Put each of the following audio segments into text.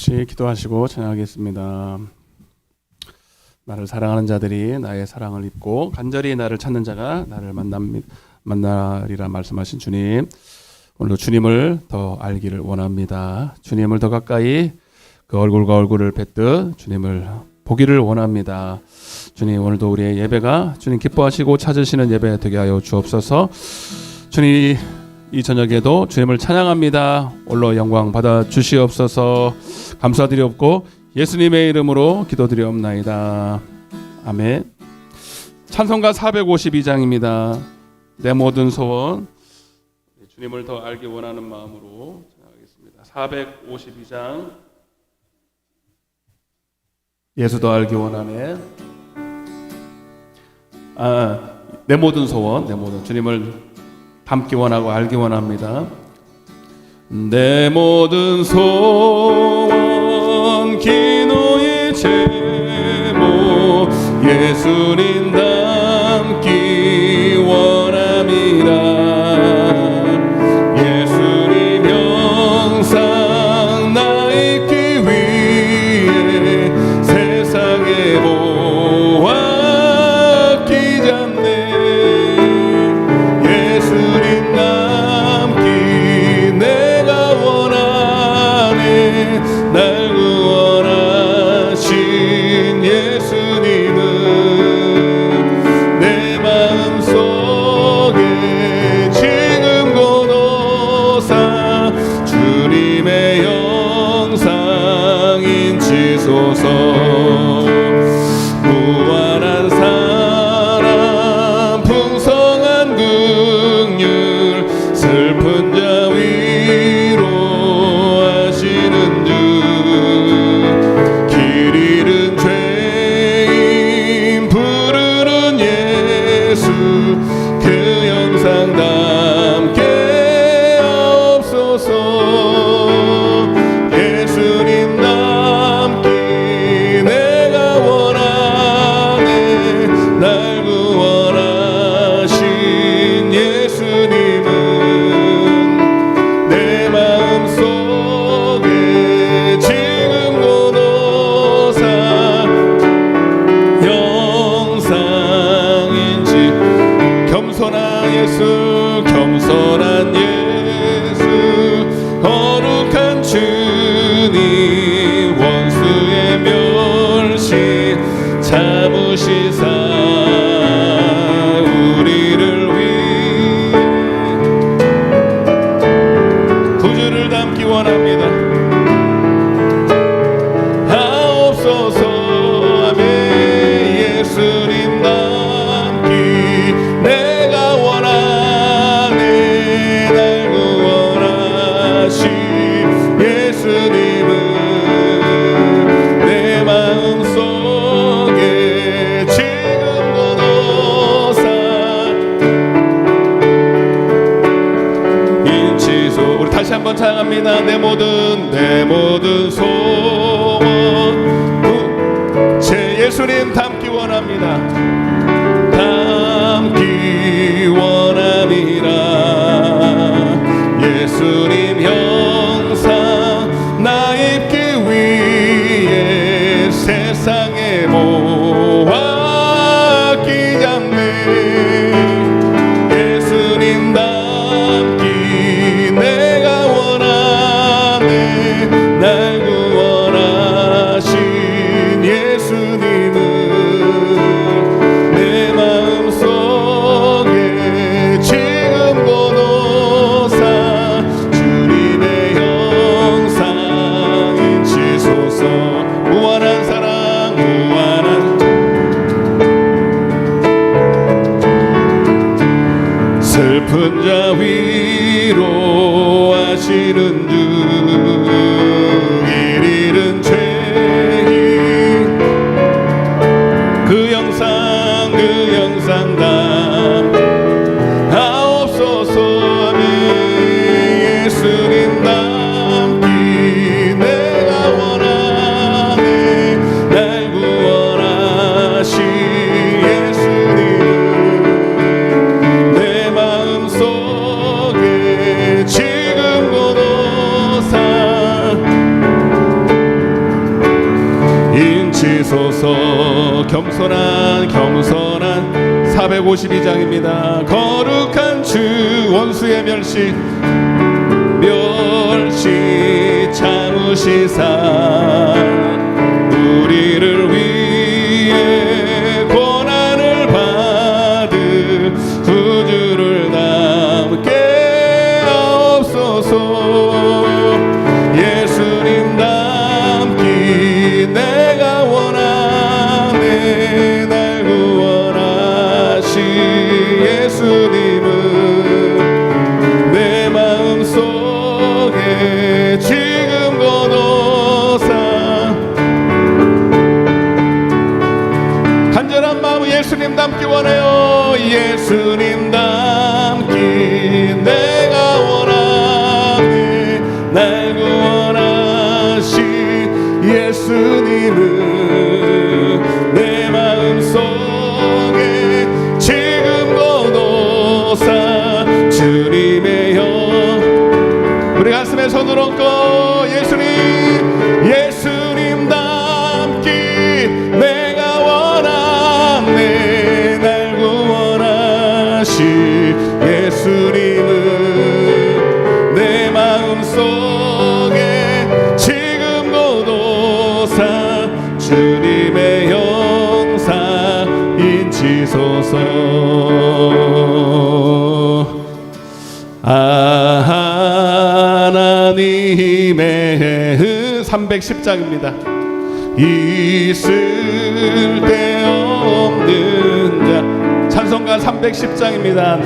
없이 기도하시고 찬양하겠습니다. 나를 사랑하는 자들이 나의 사랑을 입고 간절히 나를 찾는 자가 나를 만나리라 말씀하신 주님, 오늘도 주님을 더 알기를 원합니다. 주님을 더 가까이 그 얼굴과 얼굴을 뵙듯 주님을 보기를 원합니다. 주님, 오늘도 우리의 예배가 주님 기뻐하시고 찾으시는 예배 되게 하여 주옵소서. 주님, 이 저녁에도 주님을 찬양합니다. 홀로 영광 받아 주시옵소서. 감사드리옵고 예수님의 이름으로 기도드리옵나이다. 아멘. 찬송가 452장입니다. 내 모든 소원, 주님을 더 알기 원하는 마음으로 찬양하겠습니다. 452장. 예수 더 알기 원하네. 내 모든 소원, 내 모든 주님을 닮기 원하고 알기 원합니다. 내 모든 소원, 기도의 제목, 예수님 닮기 원합니다. 예수님 형상 나 있기 위해 세상에 보았기 전에 예수님 닮기 내가 원하네. 날 구원하신 예수님은 내 마음속에 지금 고도사 주님의 영상인 지소서. 무한한 사랑 풍성한 긍휼 슬픈 자 위로하시는 주. 길 잃은 죄인 부르는 예수 그 영상 담게 하옵소서. 예수님 닮기 내가 원하네. 날 구원하신 예수님은 내 마음속에 지금 고도사 영상인지. 겸손한 예수, 겸손한 예수, 거룩한 주님, 원수의 멸시 참으시사 우리를 위해 구주를 닮기 원합니다. 하옵소서. 아멘. 예수님 닮기 내가 원하네. 날 구원하신 예수님은 내 마음속에 지금 고도사 인치소. 우리 다시 한번 찬양합니다. 내 모든 소원 제 예수님 닮기 원합니다. 닮기 원합니다. 예수님 형상 나 입기 위해 세상에 모았기 전에 예수님 닮기 내가 원하네. 날 구원하신 예수님은 내 마음속에 지금 고도사 주님의 영상인 지소서. 무한한 사랑, 무한한 주소서. 겸손한 452장입니다. 거룩한 주 원수의 멸시 참으시사 우리를 위해 고난을 받은 구주를 닮게 하옵소서. 예수님 닮기 내가 원하네. 날 구원하신 예수님은 내 마음속에 지금 거둬사 간절한 마음으로 예수님 닮기 원해요. 예수님 닮기 내가 원하네. 날 구원하신 예수님은 내 마음속에 지금 거둬사 주님의 영. 우리 가슴에 손을 얹고 예수님 닮기 내가 원하네. 날 구원하신 예수님은 내 마음속에 지금 거둬사 주님의 영사 인치소서. 하나님의 310장입니다. 있을 데 없는 자. 찬송가 310장입니다.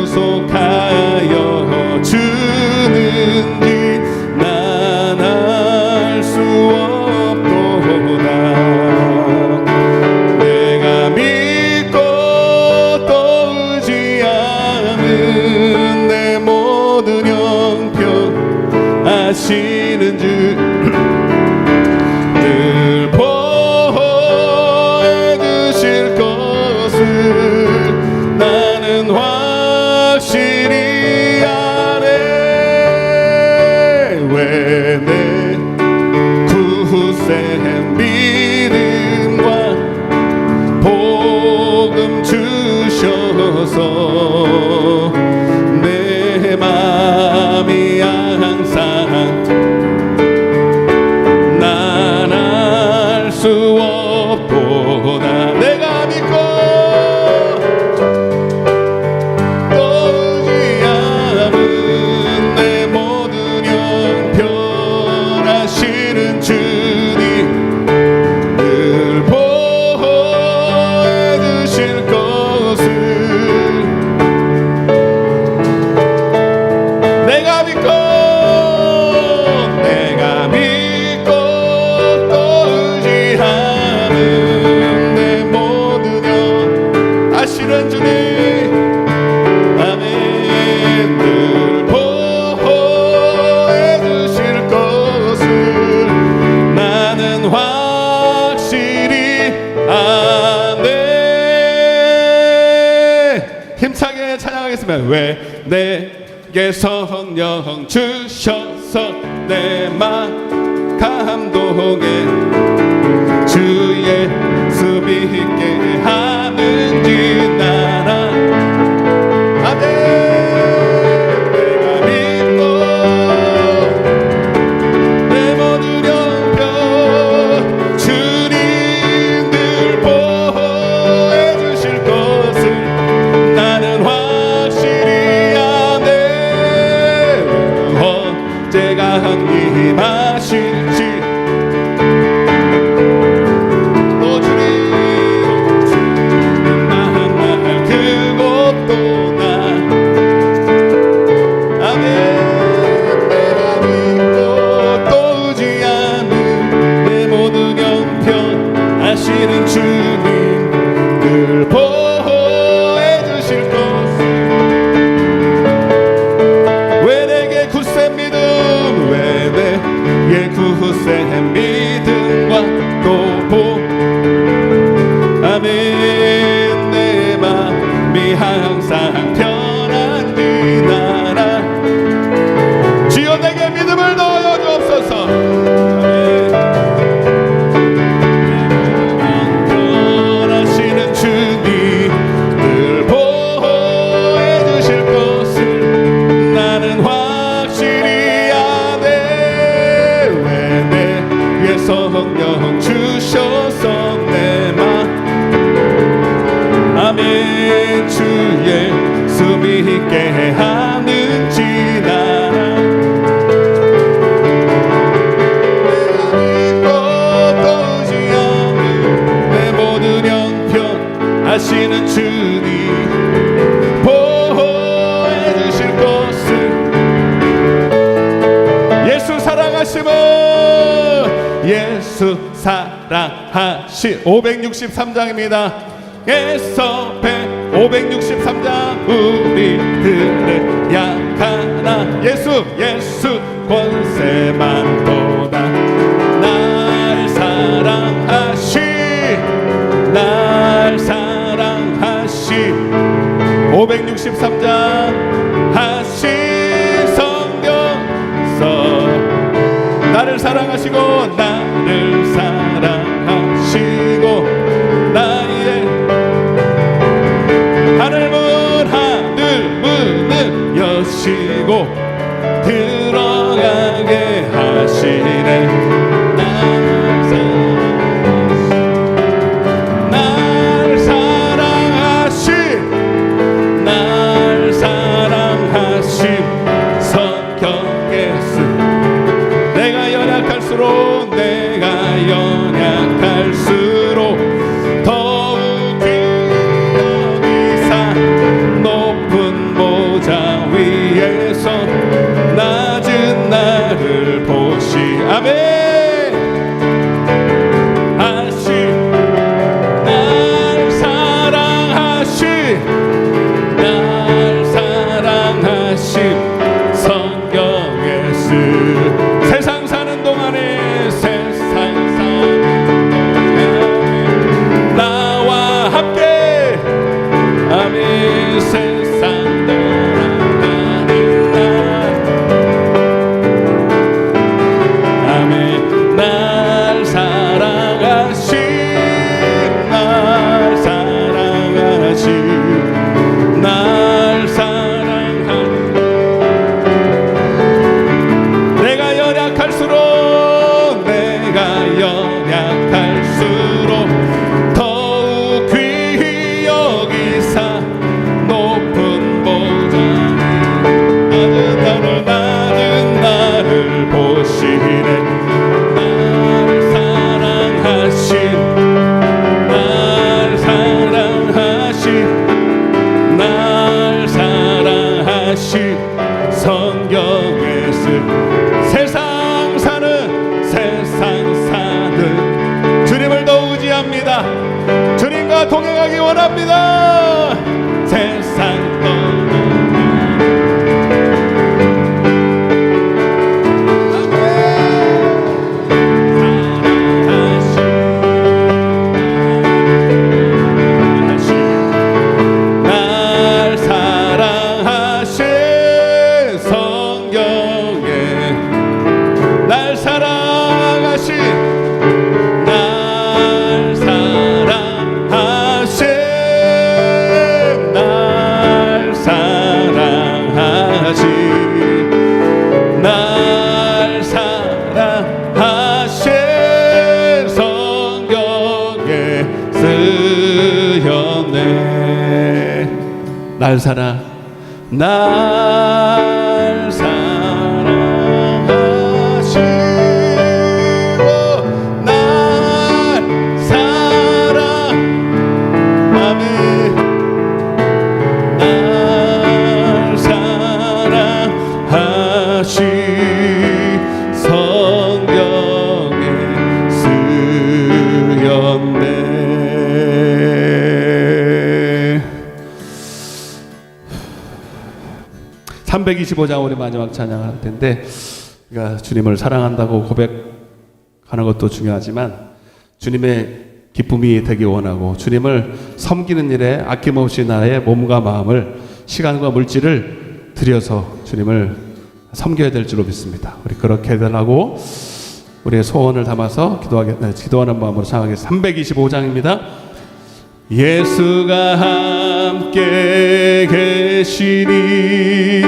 구속하여 주는지 난 알 수 없도다. 내가 믿고 또 의지하는 내 모든 형편 아시는 주 늘 보호해 주실 것을 나는 확실히 아네. 왜 내 굳센 믿음과 복음 주셔서 내 맘이 항상 난 알 수 없도다. 내가 믿고 또 의지하는 내 모든 형편 하시는 주님 늘 보호해 주실 것을 내가 믿고 또 의지하는 내 모든 영 아시는 주님 아멘. 늘 보호해 주실 것을 나는 확실히 아네. 힘차게 찬양하겠습니다. 왜 내게 성령 주셔서 내 맘 감동에 주 예수 믿게 하는지 나라 아멘. 내가 믿고 내 모든 형편 주님 늘 보호해 주실 것을 나는 확실히 아네. 언제가 강림하실지 아시는 주님 늘 보호해 주실 것을 왜 내게 굳센 믿음 왜 내게 굳센 믿음과 또 복 아멘. 내 맘이 항상 편한 이 나라 주여 내게 믿음을 넣어 주옵소서. 아멘. 사랑하심을 예수 사랑하심 563장입니다. 에서 563장 우리들의 약하나 예수 권세만보다 날 사랑하시 563장 하신 성경서 나를 사랑하시고 나의 하늘 문을 여시고 들어가게 하시네. 날 사랑하심 성경에 쓴 내가 연약할수록 더욱 귀여기사 높은 보좌 위에서 낮은 나를 보시 아멘 날 사랑하심 성경에 쓴 세상 사는 동안에 나와 함께 아멘 세상 돌아가는 날 아멘 날 사랑하신 내가 연약할수록 더욱 귀히 여기사 높은 보좌 낮은 나를 보시네. 날 사랑하신 성경에 쓴 세상 사는 주님을 더 의지합니다. 주님과 동행하기 원합니다. 세상 날 사랑하신 성경에 날 사랑하신 성경에 쓰였네. 날 사랑하시고 날 사랑하네. 날 사랑하시 성경에 쓰였네. 325장 우리 마지막 찬양할 텐데, 우리가 주님을 사랑한다고 고백하는 것도 중요하지만 주님의 기쁨이 되기 원하고 주님을 섬기는 일에 아낌없이 나의 몸과 마음을 시간과 물질을 들여서 주님을 섬겨야 될 줄로 믿습니다. 우리 그렇게 되라고 우리의 소원을 담아서 기도하는 마음으로 찬양하겠습니다. 325장입니다. 예수가 함께 계시니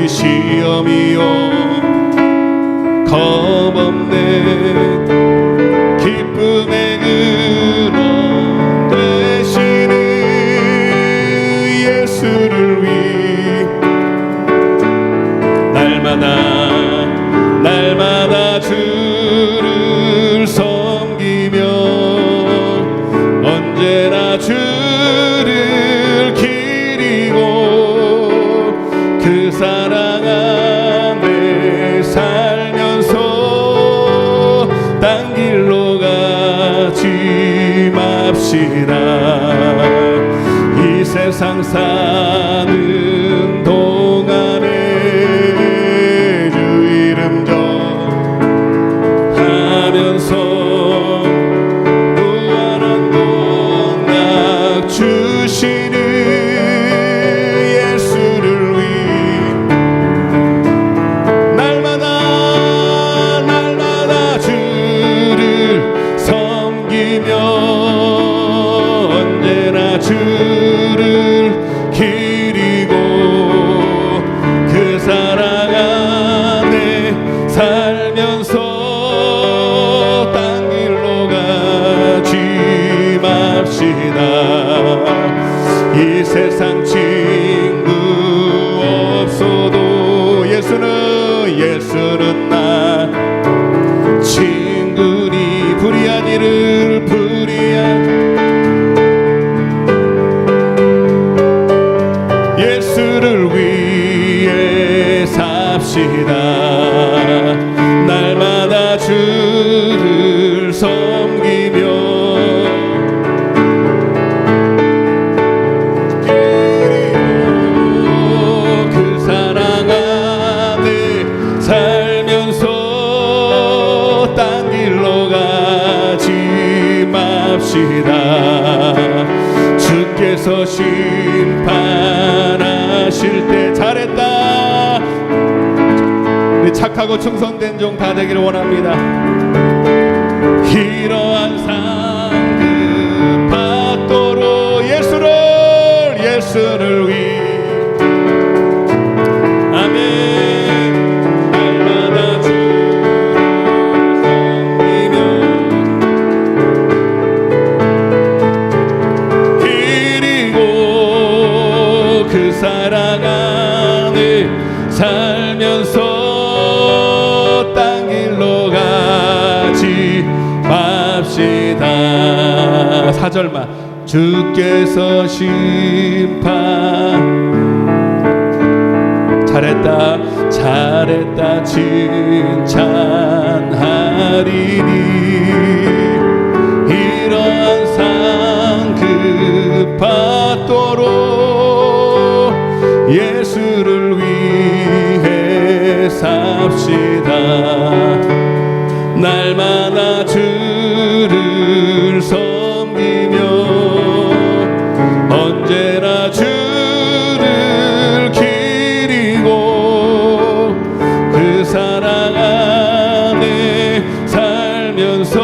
시험이요 겁없네 기쁨의 근원 되시는 예수를 위해 날마다 주를 섬기며 언제나 주를 기리고 그 사랑 안에 살면서 맙시다. 이 세상 사는 동안에 주 이름 전하면서 무한한 복락 주시는 예수를 위해 날마다 주를 섬기며 언제나 주를 기리고 그 사랑 안에 살면서 딴 길로 가지 맙시다. 이 세상 친구 없어도 예수는 나 친구니 불의한 일을 예수를 위해 삽시다. 날마다 주를 섬기며 그 사랑 안에 살면서 딴 길로 가지 맙시다. 주께서 심판하실 때 잘했다. 우리 착하고 충성된 종 다 되기를 원합니다. 이러한 상급받도록 예수를 위해 아멘. 날마다 주를 섬기며 기리고 그 사랑 안에 살면서 딴 길로 가지 맙시다. 4절만 주께서 심판 잘했다 칭찬하리니 이러한 상급 받도록 예수를 위해 삽시다. 날마다 주를 섬기며 언제나 주를 기리고 그 사랑 안에 살면서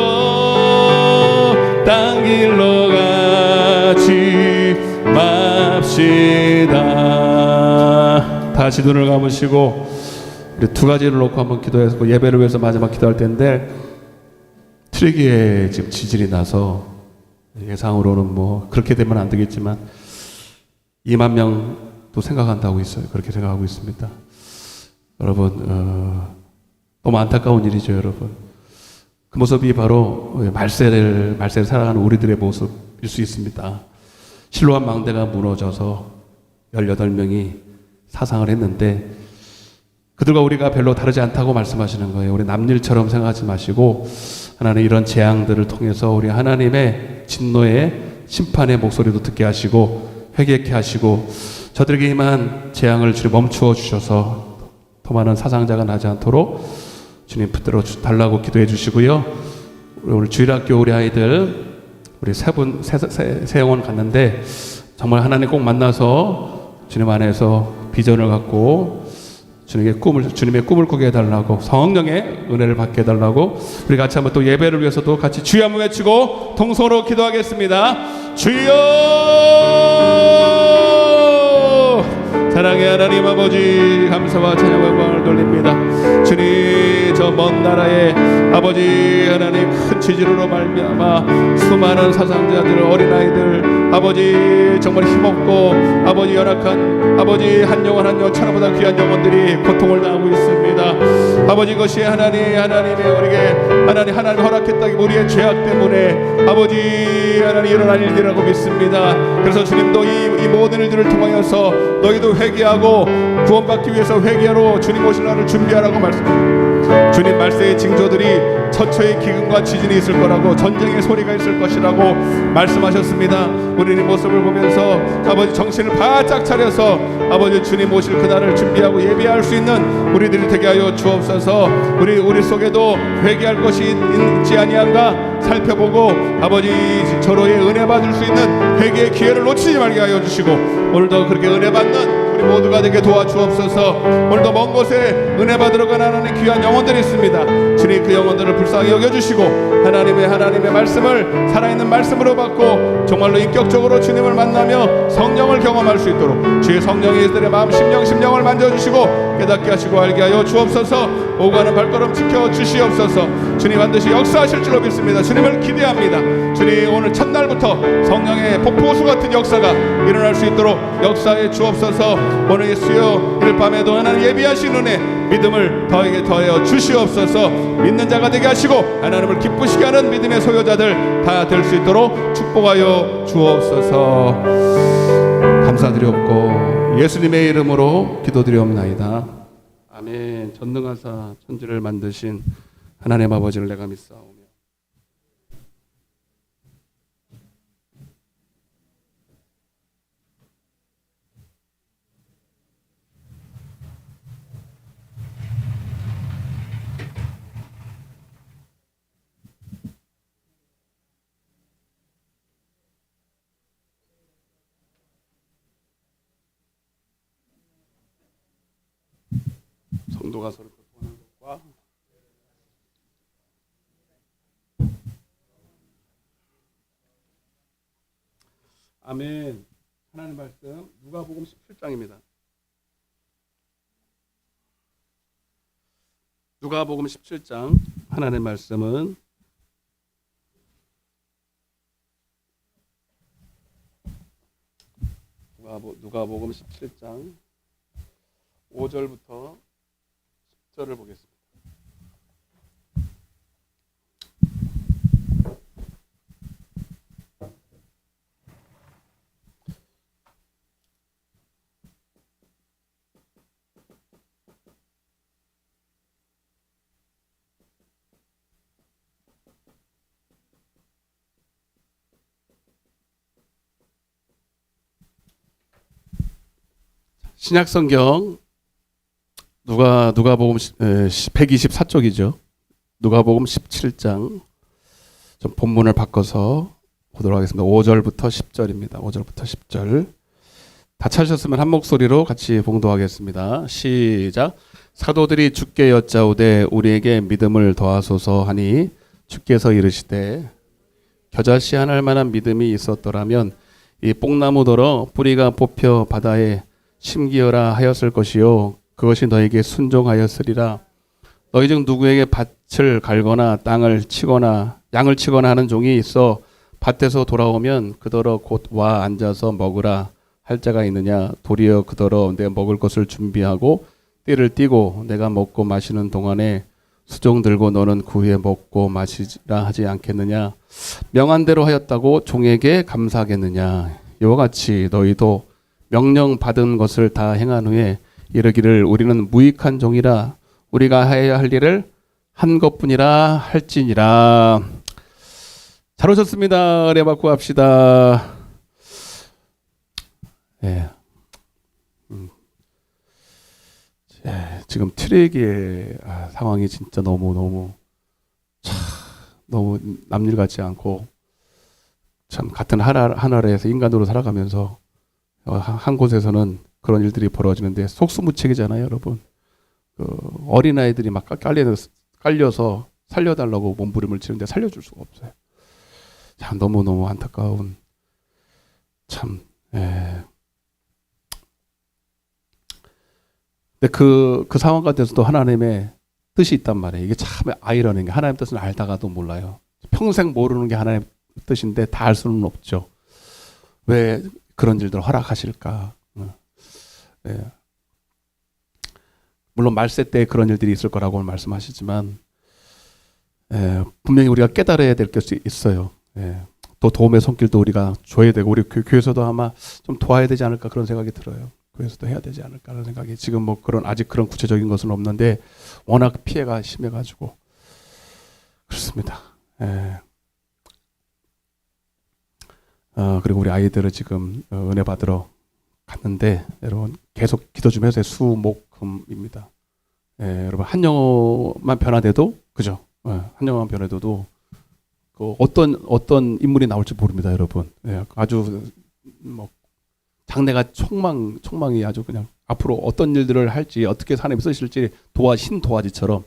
딴 길로 가지 맙시다. 다시 눈을 감으시고 우리 두 가지를 놓고 한번 기도해서 예배를 위해서 마지막 기도할 텐데, 트랙에 지금 지진이 나서 예상으로는 뭐 그렇게 되면 안 되겠지만 2만 명도 생각한다고 있어요. 그렇게 생각하고 있습니다. 여러분 너무 안타까운 일이죠. 여러분 그 모습이 바로 말세를 살아가는 우리들의 모습일 수 있습니다. 실로암 망대가 무너져서 18명이 사상을 했는데 그들과 우리가 별로 다르지 않다고 말씀하시는 거예요. 우리 남일처럼 생각하지 마시고 하나님 이런 재앙들을 통해서 우리 하나님의 진노의 심판의 목소리도 듣게 하시고 회개케 하시고 저들에게 임한 재앙을 주님 멈추어 주셔서 더 많은 사상자가 나지 않도록 주님 붙들어 달라고 기도해 주시고요. 오늘 주일학교 우리 아이들 우리 세 영혼 갔는데 정말 하나님 꼭 만나서 주님 안에서 비전을 갖고 주님의 꿈을 꾸게 해달라고, 성령의 은혜를 받게 해달라고, 우리 같이 한번 또 예배를 위해서도 같이 주여 한번 외치고 통성으로 기도하겠습니다. 주여! 사랑의 하나님 아버지, 감사와 찬양과 영광을 돌립니다. 주님, 저 먼 나라의 아버지 하나님 큰 지진으로 말미암아 수많은 사상자들, 어린아이들, 아버지 정말 힘없고 아버지 연약한 아버지 한 영혼 한 영혼 천하보다 귀한 영혼들이 고통을 당하고 있습니다. 아버지 이것이 하나님의 우리에게 하나님 허락했다기 우리의 죄악 때문에 아버지 하나님 일어난 일들이라고 믿습니다. 그래서 주님도 이 모든 일들을 통하여서 너희도 회개하고 구원받기 위해서 회개하러 주님 오실 날을 준비하라고 말씀합니다. 주님 말세의 징조들이 처처의 기근과 지진이 있을 거라고, 전쟁의 소리가 있을 것이라고 말씀하셨습니다. 우리는 이 모습을 보면서 아버지 정신을 바짝 차려서 아버지 주님 오실 그날을 준비하고 예비할 수 있는 우리들이 되게 하여 주옵소서. 우리 속에도 회개할 것이 있지 아니한가 살펴보고 아버지 저로의 은혜 받을 수 있는 회개의 기회를 놓치지 말게 하여 주시고, 오늘도 그렇게 은혜 받는 우리 모두가 되게 도와주옵소서. 오늘도 먼 곳에 은혜 받으러 가는 하나님 귀한 영혼들이 있습니다. 주님 그 영혼들을 불쌍히 여겨주시고 하나님의 말씀을 살아있는 말씀으로 받고 정말로 인격적으로 주님을 만나며 성령을 경험할 수 있도록 주의 성령이 이들의 마음 심령을 만져주시고 깨닫게 하시고 알게 하여 주옵소서. 오가는 발걸음 지켜주시옵소서. 주님 반드시 역사하실 줄로 믿습니다. 주님을 기대합니다. 주님 오늘 첫날부터 성령의 폭포수 같은 역사가 일어날 수 있도록 역사해 주옵소서. 오늘 수요일 밤에도 하나님 예비하신 은혜 믿음을 더에게 더하여 주시옵소서. 믿는 자가 되게 하시고 하나님을 기쁘시게 하는 믿음의 소유자들 다 될 수 있도록 축복하여 주옵소서. 감사드렸고 예수님의 이름으로 기도드리옵나이다. 아멘. 전능하사 천지를 만드신 하나님 아버지를 내가 믿사오며 성도가 서로 교통하는 것과 아멘. 하나님 말씀 누가복음 17장입니다. 누가복음 17장 하나님 말씀은 누가복음 17장 5절부터 10절을 보겠습니다. 신약성경 누가복음 124쪽이죠. 누가복음 17장 좀 본문을 바꿔서 보도록 하겠습니다. 5절부터 10절입니다. 5절부터 10절 다 찾으셨으면 한 목소리로 같이 봉독하겠습니다. 시작. 사도들이 주께 여짜오되 우리에게 믿음을 더하소서 하니 주께서 이르시되 겨자씨 하나할 만한 믿음이 있었더라면 이 뽕나무더러 뿌리가 뽑혀 바다에 심기어라 하였을 것이요 그것이 너에게 순종하였으리라. 너희 중 누구에게 밭을 갈거나 땅을 치거나 양을 치거나 하는 종이 있어 밭에서 돌아오면 그더러 곧 와 앉아서 먹으라 할 자가 있느냐. 도리어 그더러 내 먹을 것을 준비하고 띠를 띠고 내가 먹고 마시는 동안에 수종 들고 너는 그 후에 먹고 마시라 하지 않겠느냐. 명한 대로 하였다고 종에게 감사하겠느냐. 이와 같이 너희도 명령 받은 것을 다 행한 후에 이르기를 우리는 무익한 종이라 우리가 해야 할 일을 한 것뿐이라 할지니라. 잘 오셨습니다. 은혜 받고 합시다. 예. 지금 트랙의 상황이 진짜 너무 남일 같지 않고 참 같은 하나라에서 인간으로 살아가면서 한 곳에서는 그런 일들이 벌어지는데 속수무책이잖아요, 여러분. 어린아이들이 막 깔려서 살려달라고 몸부림을 치는데 살려줄 수가 없어요. 참 너무 안타까운 참. 근데 그 상황 같아서도 하나님의 뜻이 있단 말이에요. 이게 참 아이러니한 게 하나님 뜻을 알다가도 몰라요. 평생 모르는 게 하나님의 뜻인데 다 알 수는 없죠. 왜 그런 일들을 허락하실까? 물론 말세 때 그런 일들이 있을 거라고 말씀하시지만 분명히 우리가 깨달아야 될 것이 있어요. 또 도움의 손길도 우리가 줘야 되고 우리 교회에서도 아마 좀 도와야 되지 않을까 그런 생각이 들어요. 교회에서도 해야 되지 않을까라는 생각이 지금 뭐 아직 그런 구체적인 것은 없는데 워낙 피해가 심해가지고 그렇습니다. 예. 그리고 우리 아이들을 지금 은혜 받으러 갔는데 여러분 계속 기도 좀 해주세요. 수목금입니다. 예, 여러분 한 영어만 변화돼도 그죠? 예, 한 영어만 변화돼도 그 어떤 인물이 나올지 모릅니다, 여러분. 예, 아주 뭐 장래가 촉망이 아주 그냥 앞으로 어떤 일들을 할지 어떻게 하나님 쓰실지 도화지처럼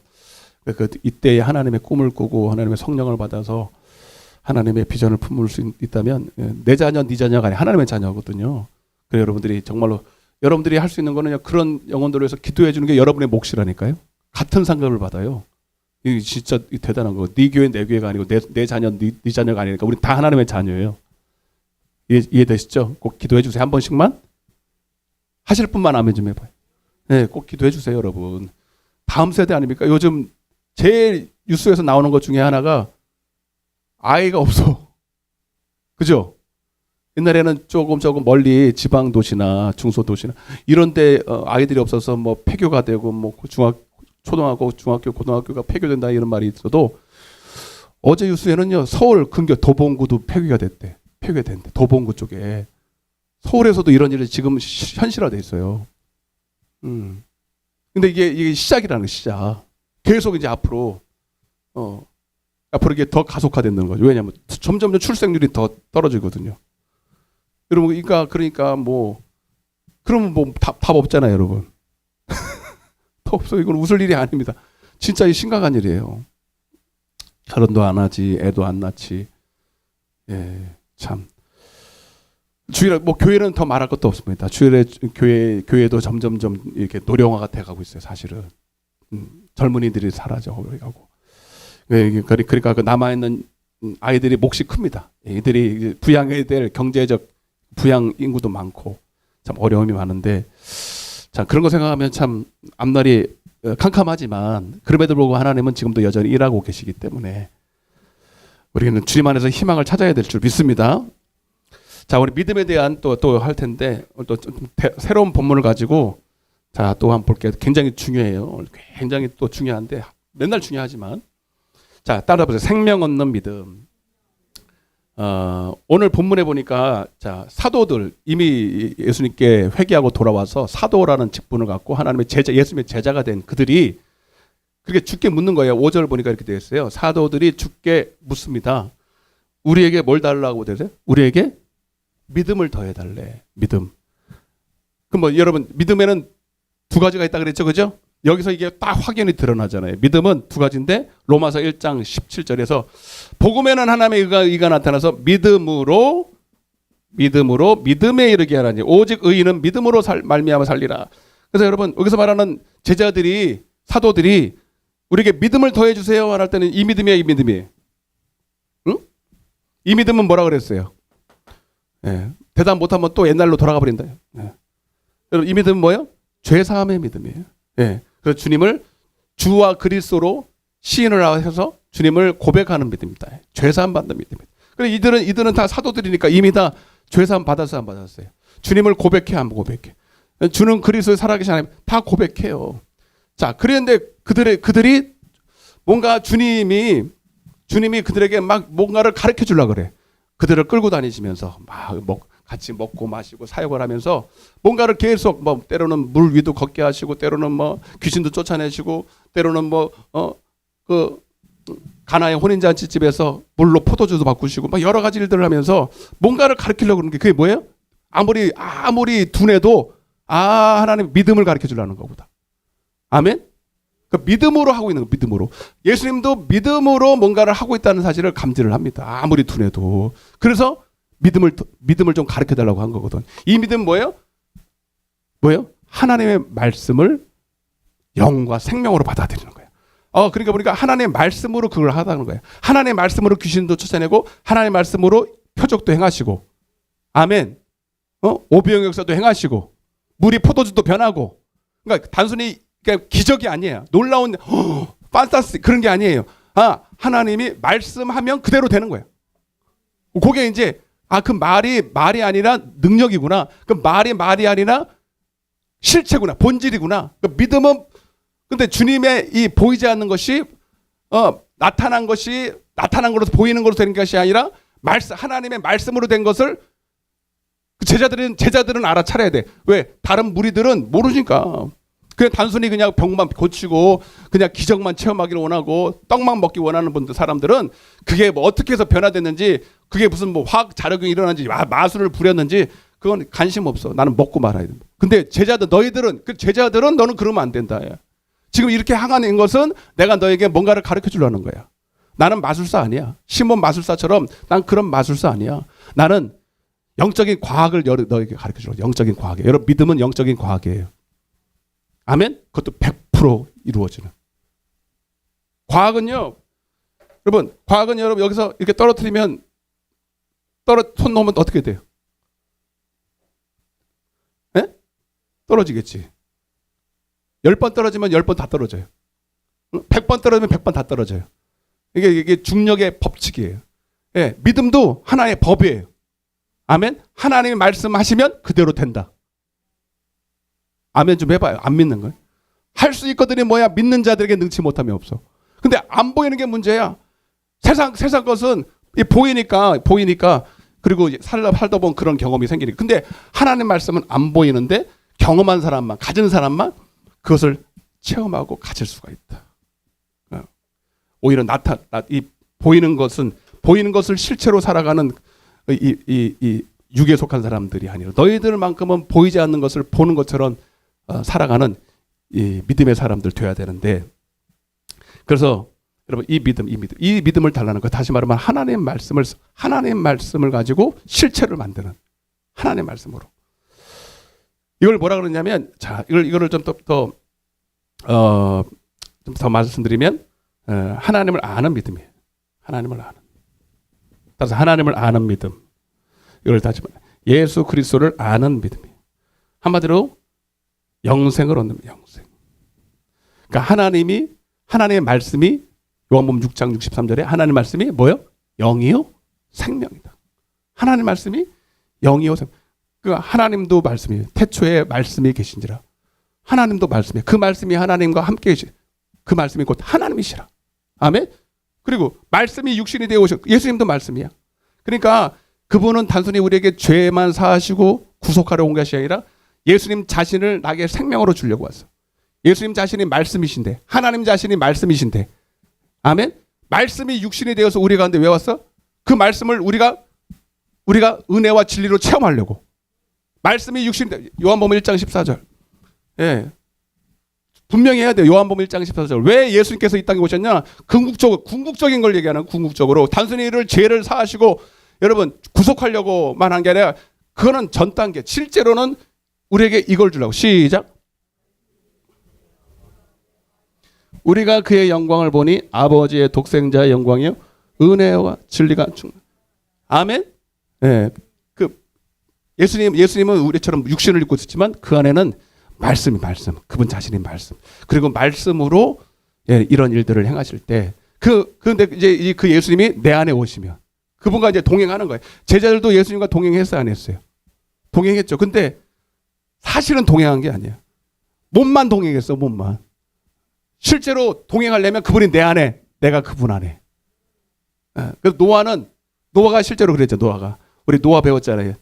이때에 하나님의 꿈을 꾸고 하나님의 성령을 받아서 하나님의 비전을 품을 수 있다면 내 자녀, 네 자녀가 아니라 하나님의 자녀거든요. 그래서 여러분들이 정말로 여러분들이 할 수 있는 거는 그런 영혼들을 위해서 기도해 주는 게 여러분의 몫이라니까요. 같은 상급을 받아요. 이 진짜 대단한 거. 네 교회 내 교회가 아니고 내 자녀 네 자녀가 아니니까 우리 다 하나님의 자녀예요. 이해되시죠? 꼭 기도해 주세요. 한 번씩만 하실 분만 아멘 좀 해봐요. 네, 꼭 기도해 주세요, 여러분. 다음 세대 아닙니까? 요즘 제일 뉴스에서 나오는 것 중에 하나가 아이가 없어. 그죠? 옛날에는 조금 멀리 지방 도시나 중소 도시나 이런데 아이들이 없어서 뭐 폐교가 되고 뭐 초등학교, 중학교, 고등학교가 폐교된다 이런 말이 있어도 어제 뉴스에는요 서울 근교 도봉구도 폐교된대. 도봉구 쪽에 서울에서도 이런 일이 지금 현실화돼 있어요. 근데 이게 시작이라는 거예요, 시작. 계속 이제 앞으로 이게 더 가속화되는 거죠. 왜냐하면 점점 출생률이 더 떨어지거든요. 여러분, 그러니까 그러면 답 없잖아요, 여러분. 답 없어요. 이건 웃을 일이 아닙니다. 진짜 심각한 일이에요. 결혼도 안 하지, 애도 안 낳지. 예, 참. 교회는 더 말할 것도 없습니다. 교회도 점점점 이렇게 노령화가 돼가고 있어요, 사실은. 젊은이들이 사라져가고. 그러니까 그 남아있는 아이들이 몫이 큽니다. 이들이 부양해야 될 경제적 부양 인구도 많고 참 어려움이 많은데 자 그런 거 생각하면 참 앞날이 캄캄하지만 그럼에도 불구하고 하나님은 지금도 여전히 일하고 계시기 때문에 우리는 주님 안에서 희망을 찾아야 될 줄 믿습니다. 자 우리 믿음에 대한 또 할 텐데 또 새로운 본문을 가지고 자 또 한번 볼게요. 굉장히 중요해요. 굉장히 또 중요한데 맨날 중요하지만 자 따라보세요. 생명 얻는 믿음. 오늘 본문에 보니까 자 사도들 이미 예수님께 회개하고 돌아와서 사도라는 직분을 갖고 하나님의 예수님의 제자가 된 그들이 그렇게 주께 묻는 거예요. 5절 보니까 이렇게 되어 있어요. 사도들이 주께 묻습니다. 우리에게 뭘 달라고 되세요? 우리에게 믿음을 더해달래. 믿음. 그럼 여러분 믿음에는 두 가지가 있다 그랬죠, 그죠? 여기서 이게 딱 확연히 드러나잖아요. 믿음은 두 가지인데 로마서 1장 17절에서 복음에는 하나님의 의가 나타나서 믿음으로 믿음에 이르게 하라니 오직 의인은 믿음으로 말미암아 살리라. 그래서 여러분 여기서 말하는 제자들이 사도들이 우리에게 믿음을 더해 주세요 할 때는 이 믿음이야 이 믿음이에요. 응? 이 믿음은 뭐라 그랬어요? 네. 대답 못하면 또 옛날로 돌아가 버린다. 네. 여러분 이 믿음은 뭐예요? 죄사함의 믿음이에요. 네. 그래서 주님을 주와 그리스도로 시인을 해서 주님을 고백하는 믿음입니다. 죄사함 받는 믿음입니다. 그래 이들은 다 사도들이니까 이미 다 죄사함 받았어요, 안 받았어요? 주님을 고백해, 안 고백해? 주는 그리스도의 살아계신 하나님 다 고백해요. 자, 그런데 그들이 뭔가 주님이 그들에게 막 뭔가를 가르쳐 주려고 그래. 그들을 끌고 다니시면서 같이 먹고 마시고 사역을 하면서 뭔가를 계속 때로는 물 위도 걷게 하시고 때로는 귀신도 쫓아내시고 때로는 가나의 혼인잔치 집에서 물로 포도주도 바꾸시고 여러 가지 일들을 하면서 뭔가를 가르치려고 그러는 게 그게 뭐예요? 아무리 둔해도 하나님 믿음을 가르쳐 주려는 거보다. 아멘? 그 믿음으로 하고 있는 거, 믿음으로. 예수님도 믿음으로 뭔가를 하고 있다는 사실을 감지를 합니다. 아무리 둔해도. 그래서 믿음을 좀 가르쳐 달라고 한 거거든. 이 믿음은 뭐예요? 하나님의 말씀을 영과 생명으로 받아들이는 거예요. 그러니까 보니까 하나님의 말씀으로 그걸 하다는 거예요. 하나님의 말씀으로 귀신도 쫓아내고 하나님의 말씀으로 표적도 행하시고 아멘. 오병 역사도 행하시고 물이 포도주도 변하고 그러니까 단순히 그냥 기적이 아니에요. 놀라운 판타스틱 그런 게 아니에요. 하나님이 말씀하면 그대로 되는 거예요. 그게 이제 그 말이 아니라 능력이구나. 그 말이 아니라 실체구나. 본질이구나. 그러니까 믿음은 근데 주님의 이 보이지 않는 것이 나타난 것으로 보이는 것으로 되는 것이 아니라 하나님의 말씀으로 된 것을 제자들은 알아차려야 돼. 왜? 다른 무리들은 모르니까. 그냥 단순히 그냥 병만 고치고 그냥 기적만 체험하기를 원하고 떡만 먹기 원하는 사람들은 그게 뭐 어떻게 해서 변화됐는지, 그게 무슨 뭐 화학 작용이 일어났는지 마술을 부렸는지 그건 관심 없어. 나는 먹고 말아야 돼. 근데 제자들은 너는 그러면 안 된다. 지금 이렇게 향하는 것은 내가 너에게 뭔가를 가르쳐 주려는 거야. 나는 마술사 아니야. 시몬 마술사처럼 난 그런 마술사 아니야. 나는 영적인 과학을 너에게 가르쳐 주려고. 영적인 과학이에요. 여러분, 믿음은 영적인 과학이에요. 아멘? 그것도 100% 이루어지는. 과학은요, 여러분 여기서 이렇게 떨어뜨리면 손 놓으면 어떻게 돼요? 네? 떨어지겠지. 10번 떨어지면 10번 다 떨어져요. 100번 떨어지면 100번 다 떨어져요. 이게 중력의 법칙이에요. 예, 믿음도 하나의 법이에요. 아멘? 하나님이 말씀하시면 그대로 된다. 아멘 좀 해봐요. 안 믿는 거예요. 할 수 있거든요. 뭐야? 믿는 자들에게 능치 못함이 없어. 근데 안 보이는 게 문제야. 세상 것은 보이니까 그리고 살다 보면 그런 경험이 생기니까. 근데 하나님 말씀은 안 보이는데 경험한 사람만, 가진 사람만 그것을 체험하고 가질 수가 있다. 오히려 보이는 것을 실체로 살아가는 이 육에 속한 사람들이 아니라 너희들만큼은 보이지 않는 것을 보는 것처럼 살아가는 이 믿음의 사람들 돼야 되는데, 그래서 여러분 이 믿음을 달라는 거, 다시 말하면 하나님 말씀을 가지고 실체를 만드는 하나님 말씀으로. 이걸 뭐라 그러냐면, 자, 이거를 좀 더 말씀드리면 하나님을 아는 믿음이에요. 하나님을 아는. 따라서 하나님을 아는 믿음. 이걸 다시 말해 예수 그리스도를 아는 믿음이에요. 한마디로 영생을 얻는 영생. 그러니까 하나님의 말씀이 요한복음 6장 63절에 하나님의 말씀이 뭐요? 영이요 생명이다. 하나님의 말씀이 영이요 생명. 그러니까 하나님도 말씀이에요. 태초에 말씀이 계신지라. 하나님도 말씀이에요. 그 말씀이 하나님과 함께 계시. 그 말씀이 곧 하나님이시라. 아멘. 그리고 말씀이 육신이 되어 오셨고 예수님도 말씀이야. 그러니까 그분은 단순히 우리에게 죄만 사하시고 구속하러 온 것이 아니라 예수님 자신을 나에게 생명으로 주려고 왔어. 예수님 자신이 말씀이신데, 하나님 자신이 말씀이신데, 아멘. 말씀이 육신이 되어서 우리 가운데 왜 왔어? 그 말씀을 우리가 은혜와 진리로 체험하려고. 말씀이 육신이 돼. 요한복음 1장 14절. 예. 분명히 해야 돼요. 요한복음 1장 14절. 왜 예수님께서 이 땅에 오셨냐? 궁극적인 걸 얘기하는, 궁극적으로. 단순히 죄를 사하시고 여러분 구속하려고만 한 게 아니라 그거는 전 단계. 실제로는 우리에게 이걸 주려고. 시작. 우리가 그의 영광을 보니 아버지의 독생자의 영광이요 은혜와 진리가 충만. 아멘. 예. 예수님은 우리처럼 육신을 입고 있었지만 그 안에는 말씀. 그분 자신이 말씀. 그리고 말씀으로 이런 일들을 행하실 때 그런데 이제 그 예수님이 내 안에 오시면 그분과 이제 동행하는 거예요. 제자들도 예수님과 동행했어요, 안 했어요? 동행했죠. 근데 사실은 동행한 게 아니에요. 몸만 동행했어, 몸만. 실제로 동행하려면 그분이 내 안에, 내가 그분 안에. 그래서 노아가 실제로 그랬죠. 우리 노아 배웠잖아요.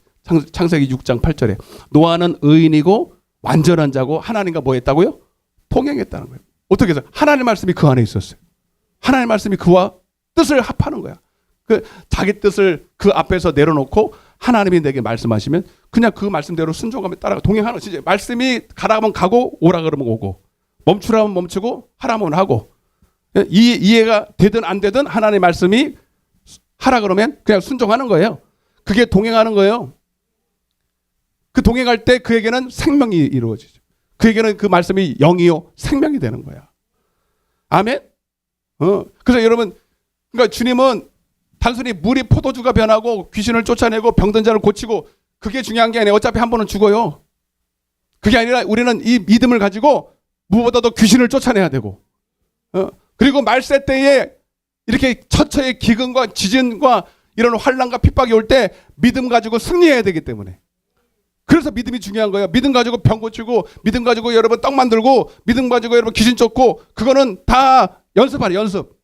창세기 6장 8절에 노아는 의인이고 완전한 자고 하나님과 뭐 했다고요? 동행했다는 거예요. 어떻게 해서? 하나님의 말씀이 그 안에 있었어요. 하나님의 말씀이 그와 뜻을 합하는 거야. 자기 뜻을 그 앞에서 내려놓고 하나님이 내게 말씀하시면 그냥 그 말씀대로 순종하며 따라가 동행하는 거지. 말씀이 가라면 가고 오라 그러면 오고 멈추라면 멈추고 하라면 하고 이해가 되든 안 되든 하나님의 말씀이 하라 그러면 그냥 순종하는 거예요. 그게 동행하는 거예요. 그 동행할 때 그에게는 생명이 이루어지죠. 그에게는 그 말씀이 영이요 생명이 되는 거야. 아멘. 그래서 여러분, 그러니까 주님은 단순히 물이 포도주가 변하고 귀신을 쫓아내고 병든 자를 고치고 그게 중요한 게 아니에요. 어차피 한 번은 죽어요. 그게 아니라 우리는 이 믿음을 가지고 무엇보다도 귀신을 쫓아내야 되고, 그리고 말세 때에 이렇게 처처의 기근과 지진과 이런 환난과 핍박이 올 때 믿음 가지고 승리해야 되기 때문에 그래서 믿음이 중요한 거예요. 믿음 가지고 병 고치고, 믿음 가지고 여러분 떡 만들고, 믿음 가지고 여러분 귀신 쫓고, 그거는 다 연습하래, 연습.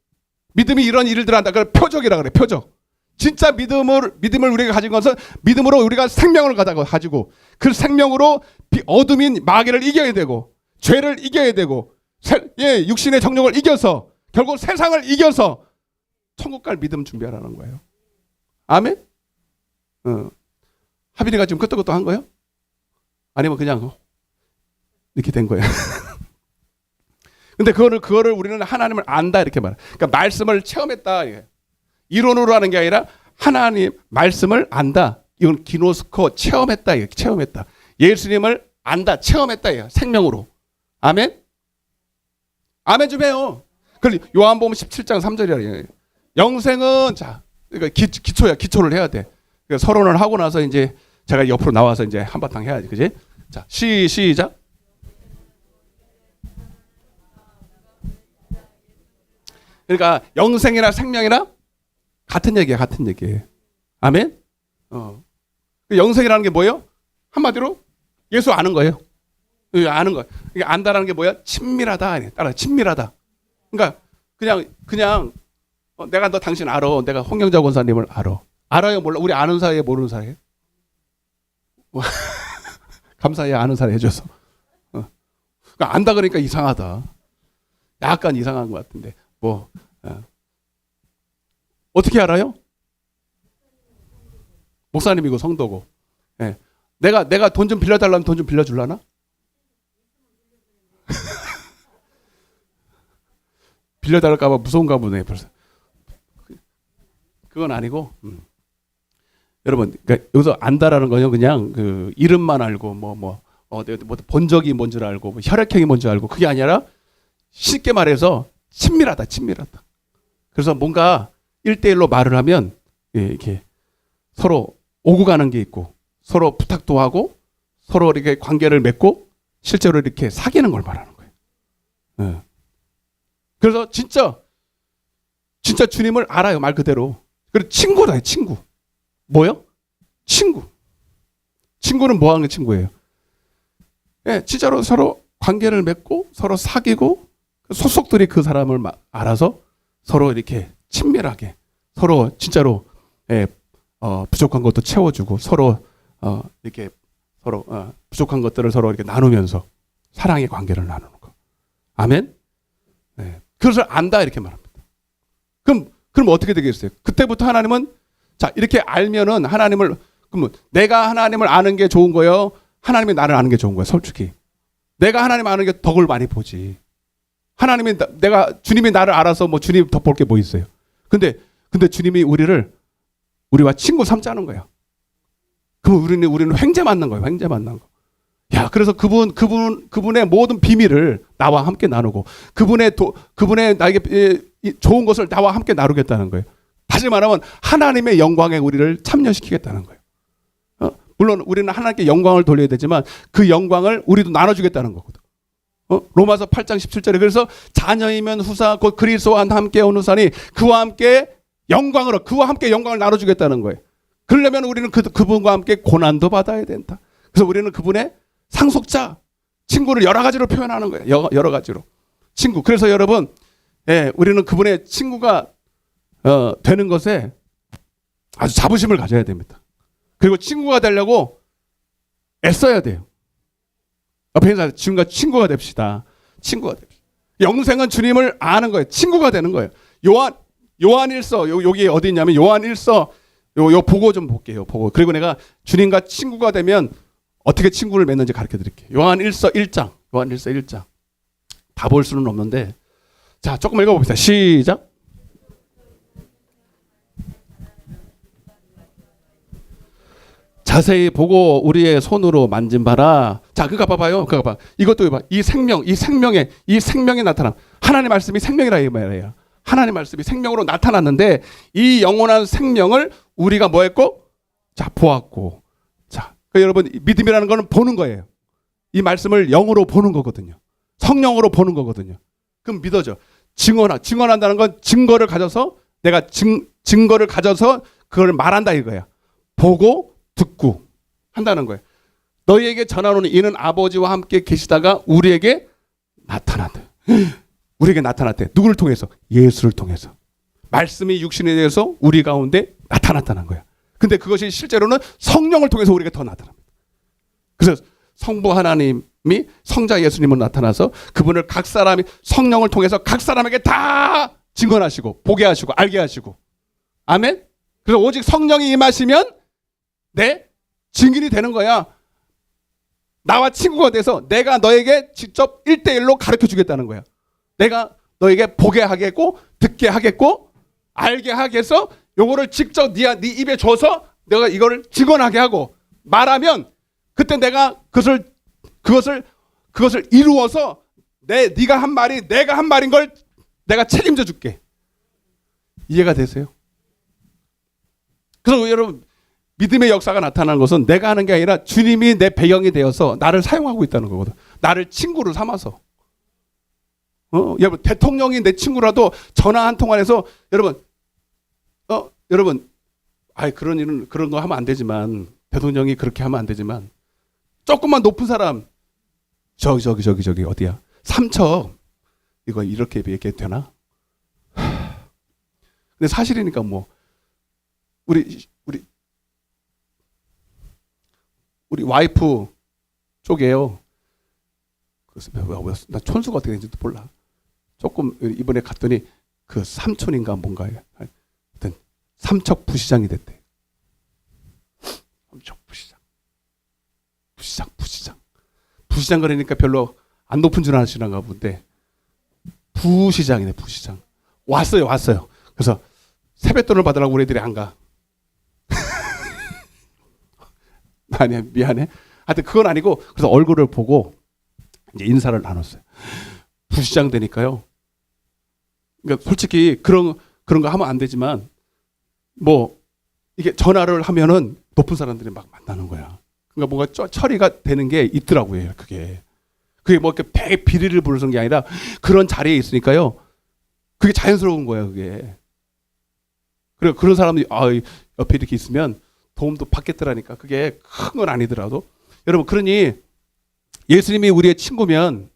믿음이 이런 일들을 한다. 그걸 표적이라 그래, 표적. 진짜 믿음을 우리가 가진 것은 믿음으로 우리가 생명을 가지고, 그 생명으로 어둠인 마귀를 이겨야 되고, 죄를 이겨야 되고, 육신의 정욕을 이겨서, 결국 세상을 이겨서 천국 갈 믿음 준비하라는 거예요. 아멘? 하빈이가 지금 끄떡끄떡 한 거예요? 아니면 그냥 이렇게 된 거예요? 근데 그거를 우리는 하나님을 안다 이렇게 말해요. 그러니까 말씀을 체험했다. 이론으로 하는 게 아니라 하나님 말씀을 안다. 이건 기노스코 체험했다. 체험했다. 예수님을 안다. 체험했다. 생명으로. 아멘? 아멘 좀 해요. 그리고 요한복음 17장 3절이야. 영생은 자, 그러니까 기초야. 기초를 해야 돼. 그러니까 서론을 하고 나서 이제 제가 옆으로 나와서 이제 한바탕 해야지, 그지? 자, 시작. 그러니까 영생이나 생명이나 같은 얘기야, 같은 얘기예요. 아멘? 영생이라는 게 뭐예요? 한마디로 예수 아는 거예요. 아는 거. 그러니까 안다라는 게 뭐야? 친밀하다. 따라 친밀하다. 그러니까 그냥 내가 너 당신 알아. 내가 홍영자 권사님을 알아. 알아요, 몰라? 우리 아는 사이에 모르는 사이에? 감사해, 아는 사이 해줘서. 그러니까 안다 그러니까 이상하다. 약간 이상한 것 같은데. 어떻게 알아요? 목사님이고 성도고. 예. 내가 돈 좀 빌려달라면 돈 좀 빌려줄라나? 빌려달랄까봐 무서운가 보네, 벌써. 그건 아니고, 여러분, 그러니까 여기서 안다라는 거요, 그냥 그 이름만 알고, 본 적이 뭔 줄 알고, 혈액형이 뭔 줄 알고, 그게 아니라 쉽게 말해서 친밀하다. 그래서 뭔가 1대1로 말을 하면, 이렇게 서로 오고 가는 게 있고, 서로 부탁도 하고, 서로 이렇게 관계를 맺고, 실제로 이렇게 사귀는 걸 말하는 거예요. 그래서 진짜 주님을 알아요, 말 그대로. 그리고 친구다, 친구. 뭐요? 친구는 뭐 하는 게 친구예요? 진짜로 서로 관계를 맺고, 서로 사귀고, 속속들이 그 사람을 알아서 서로 이렇게 친밀하게, 서로 진짜로, 부족한 것도 채워주고, 서로, 이렇게, 서로, 부족한 것들을 서로 이렇게 나누면서 사랑의 관계를 나누는 거. 아멘? 그것을 안다, 이렇게 말합니다. 그럼 어떻게 되겠어요? 그때부터 하나님은, 자, 이렇게 알면은 그러면 내가 하나님을 아는 게 좋은 거예요? 하나님이 나를 아는 게 좋은 거예요, 솔직히. 내가 하나님 아는 게 덕을 많이 보지. 주님이 나를 알아서 주님 더 볼 게 뭐 있어요? 근데 주님이 우리와 친구 삼자는 거야. 그럼 우리는 횡재 맞는 거예요, 횡재 맞는 거. 야, 그래서 그분의 모든 비밀을 나와 함께 나누고, 그분의 나에게 좋은 것을 나와 함께 나누겠다는 거예요. 다시 말하면 하나님의 영광에 우리를 참여시키겠다는 거예요. 물론 우리는 하나님께 영광을 돌려야 되지만 그 영광을 우리도 나눠주겠다는 거거든. 로마서 8장 17절에 그래서 자녀이면 후사 곧 그리스도와 함께 온 후사니 그와 함께 영광을 나눠주겠다는 거예요. 그러려면 우리는 그분과 함께 고난도 받아야 된다. 그래서 우리는 그분의 상속자, 친구를 여러 가지로 표현하는 거예요. 여러 가지로. 친구. 그래서 여러분, 우리는 그분의 친구가 되는 것에 아주 자부심을 가져야 됩니다. 그리고 친구가 되려고 애써야 돼요. 옆에 있는 지금과 친구가 됩시다. 영생은 주님을 아는 거예요. 친구가 되는 거예요. 요한일서 여기 어디 있냐면 요한일서 요 보고 좀 볼게요. 보고. 그리고 내가 주님과 친구가 되면 어떻게 친구를 맺는지 가르쳐 드릴게요. 요한일서 1장. 다 볼 수는 없는데 자, 조금 읽어 봅시다. 시작. 자세히 보고 우리의 손으로 만진 바라. 자, 그거 봐봐요. 그거 봐. 이것도 봐. 이 생명이 나타남. 하나님의 말씀이 생명이라 이 말이에요. 하나님의 말씀이 생명으로 나타났는데 이 영원한 생명을 우리가 뭐 했고? 자, 보았고. 자, 그러니까 여러분 믿음이라는 거는 보는 거예요. 이 말씀을 영으로 보는 거거든요. 성령으로 보는 거거든요. 그럼 믿어져. 증언한다는 건 증거를 가져서 내가 증거를 가져서 그걸 말한다 이거야. 보고 듣고 한다는 거예요. 너희에게 전하노니 이는 아버지와 함께 계시다가 우리에게 나타났다. 우리에게 나타났대. 누구를 통해서? 예수를 통해서. 말씀이 육신에 대해서 우리 가운데 나타났다는 거야. 근데 그것이 실제로는 성령을 통해서 우리가 더 나타납니다. 그래서 성부 하나님이 성자 예수님을 나타나서 그분을 각 사람이 성령을 통해서 각 사람에게 다 증언하시고 보게 하시고 알게 하시고. 아멘. 그래서 오직 성령이 임하시면 내 증인이 되는 거야. 나와 친구가 돼서 내가 너에게 직접 1대1로 가르쳐 주겠다는 거야. 내가 너에게 보게 하겠고 듣게 하겠고 알게 하게 해서 요거를 직접 네 입에 줘서 내가 이거를 증언하게 하고 말하면 그때 내가 그것을 이루어서 네가 한 말이 내가 한 말인 걸 내가 책임져 줄게. 이해가 되세요? 그래서 여러분 믿음의 역사가 나타나는 것은 내가 하는 게 아니라 주님이 내 배경이 되어서 나를 사용하고 있다는 거거든. 나를 친구로 삼아서. 여러분 대통령이 내 친구라도 전화 한 통 안에서 여러분 그런 일은 그런 거 하면 안 되지만 대통령이 그렇게 하면 안 되지만 조금만 높은 사람 저기 어디야? 삼척 이거 이렇게 얘기해도 되나? 근데 사실이니까 뭐 우리 와이프 쪽에요. 그래서 나 촌수가 어떻게 되는지도 몰라. 조금 이번에 갔더니 그 삼촌인가 뭔가요. 하여튼 삼척 부시장이 됐대. 삼척 부시장 그러니까 별로 안 높은 줄 아시는가 본데 부시장이네. 부시장 왔어요. 그래서 세뱃돈을 받으라고 우리 애들이 안 가. 아니야 미안해. 하여튼 그건 아니고 그래서 얼굴을 보고 이제 인사를 나눴어요. 부시장 되니까요. 그러니까 솔직히 그런 거 하면 안 되지만 뭐 이게 전화를 하면은 높은 사람들이 막 만나는 거야. 그러니까 뭔가 처리가 되는 게 있더라고요. 그게 뭐 이렇게 되게 비리를 부르는 게 아니라 그런 자리에 있으니까요. 그게 자연스러운 거야 그게. 그래 그런 사람들이 옆에 이렇게 있으면 도움도 받겠더라니까. 그게 큰 건 아니더라도 여러분 그러니 예수님이 우리의 친구면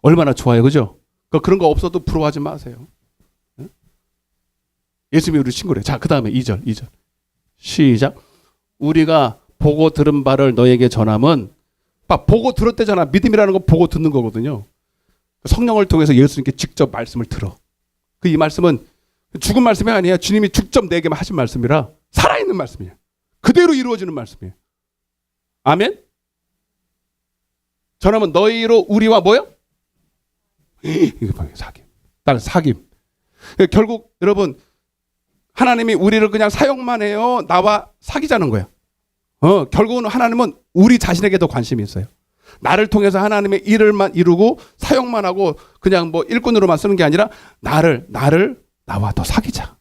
얼마나 좋아요, 그죠? 그런 거 없어도 부러워하지 마세요. 응? 예수님이 우리 친구래. 자, 그 다음에 2절. 시작. 우리가 보고 들은 바를 너에게 전함은 보고 들었대잖아. 믿음이라는 건 보고 듣는 거거든요. 성령을 통해서 예수님께 직접 말씀을 들어. 이 말씀은 죽은 말씀이 아니야. 주님이 직접 내게 하신 말씀이라 살아있는 말씀이야. 그대로 이루어지는 말씀이에요. 아멘? 전하면 너희로 우리와 뭐요? 이거 봐요. 사귐. 나는 사귐. 결국 여러분 하나님이 우리를 그냥 사용만 해요. 나와 사귀자는 거야. 결국은 하나님은 우리 자신에게도 관심이 있어요. 나를 통해서 하나님의 일을만 이루고 사용만 하고 그냥 뭐 일꾼으로만 쓰는 게 아니라 나와 더 사귀자.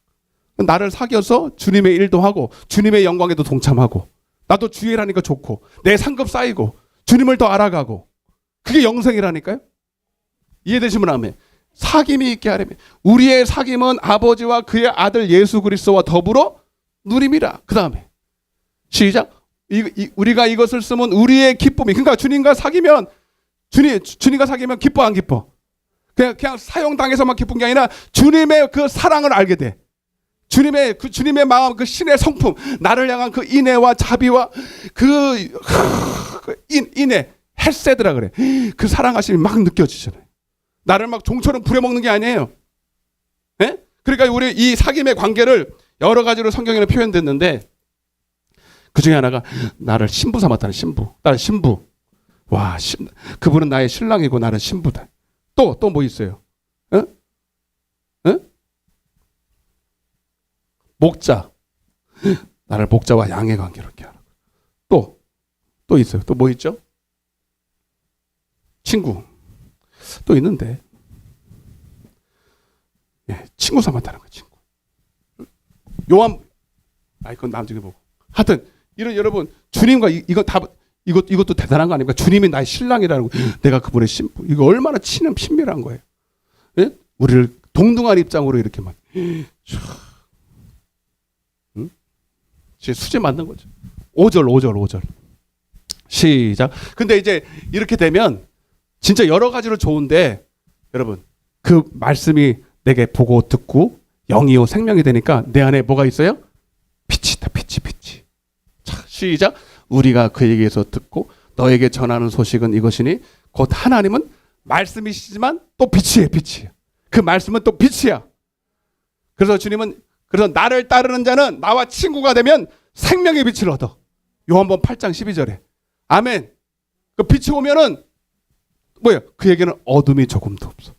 나를 사귀어서 주님의 일도 하고 주님의 영광에도 동참하고 나도 주일 하니까 좋고 내 상급 쌓이고 주님을 더 알아가고 그게 영생이라니까요. 이해되시면 아멘. 사귐이 있게 하려면 우리의 사귐은 아버지와 그의 아들 예수 그리스도와 더불어 누림이라. 그 다음에 시작. 우리가 이것을 쓰면 우리의 기쁨이 그러니까 주님과 사귀면 기뻐 안 기뻐? 그냥 사용당해서만 기쁜 게 아니라 주님의 그 사랑을 알게 돼. 주님의 마음, 그 신의 성품, 나를 향한 그 인애와 자비와 인애, 헬세드라 그래. 그 사랑하심이 막 느껴지잖아요. 나를 막 종처럼 부려먹는 게 아니에요. 네? 그러니까 우리 이 사귐의 관계를 여러 가지로 성경에는 표현됐는데 그 중에 하나가 나를 신부 삼았다는 신부. 나는 신부. 와, 그분은 나의 신랑이고 나는 신부다. 또 뭐 있어요? 응? 목자. 나를 목자와 양의 관계로 이렇게 하라고. 또 있어요. 또 뭐 있죠? 친구. 또 있는데. 예, 친구 삼았다는 거예요, 친구. 그건 나중에 보고. 하여튼, 여러분, 주님과 이것도 대단한 거 아닙니까? 주님이 나의 신랑이라는 거. 내가 그분의 신부. 이거 얼마나 친밀한 거예요. 예? 우리를 동등한 입장으로 이렇게만. 제 수제 만든 거죠. 5절. 시작. 근데 이제 이렇게 되면 진짜 여러 가지로 좋은데 여러분 그 말씀이 내게 보고 듣고 영이요 생명이 되니까 내 안에 뭐가 있어요? 빛이 있다. 빛이. 자, 시작. 우리가 그에게서 듣고 너에게 전하는 소식은 이것이니 곧 하나님은 말씀이시지만 또 빛이에요. 그 말씀은 또 빛이야. 그래서 주님은 그래서 나를 따르는 자는 나와 친구가 되면 생명의 빛을 얻어. 요한복음 8장 12절에. 아멘. 그 빛이 오면은 뭐예요? 그에게는 어둠이 조금도 없어.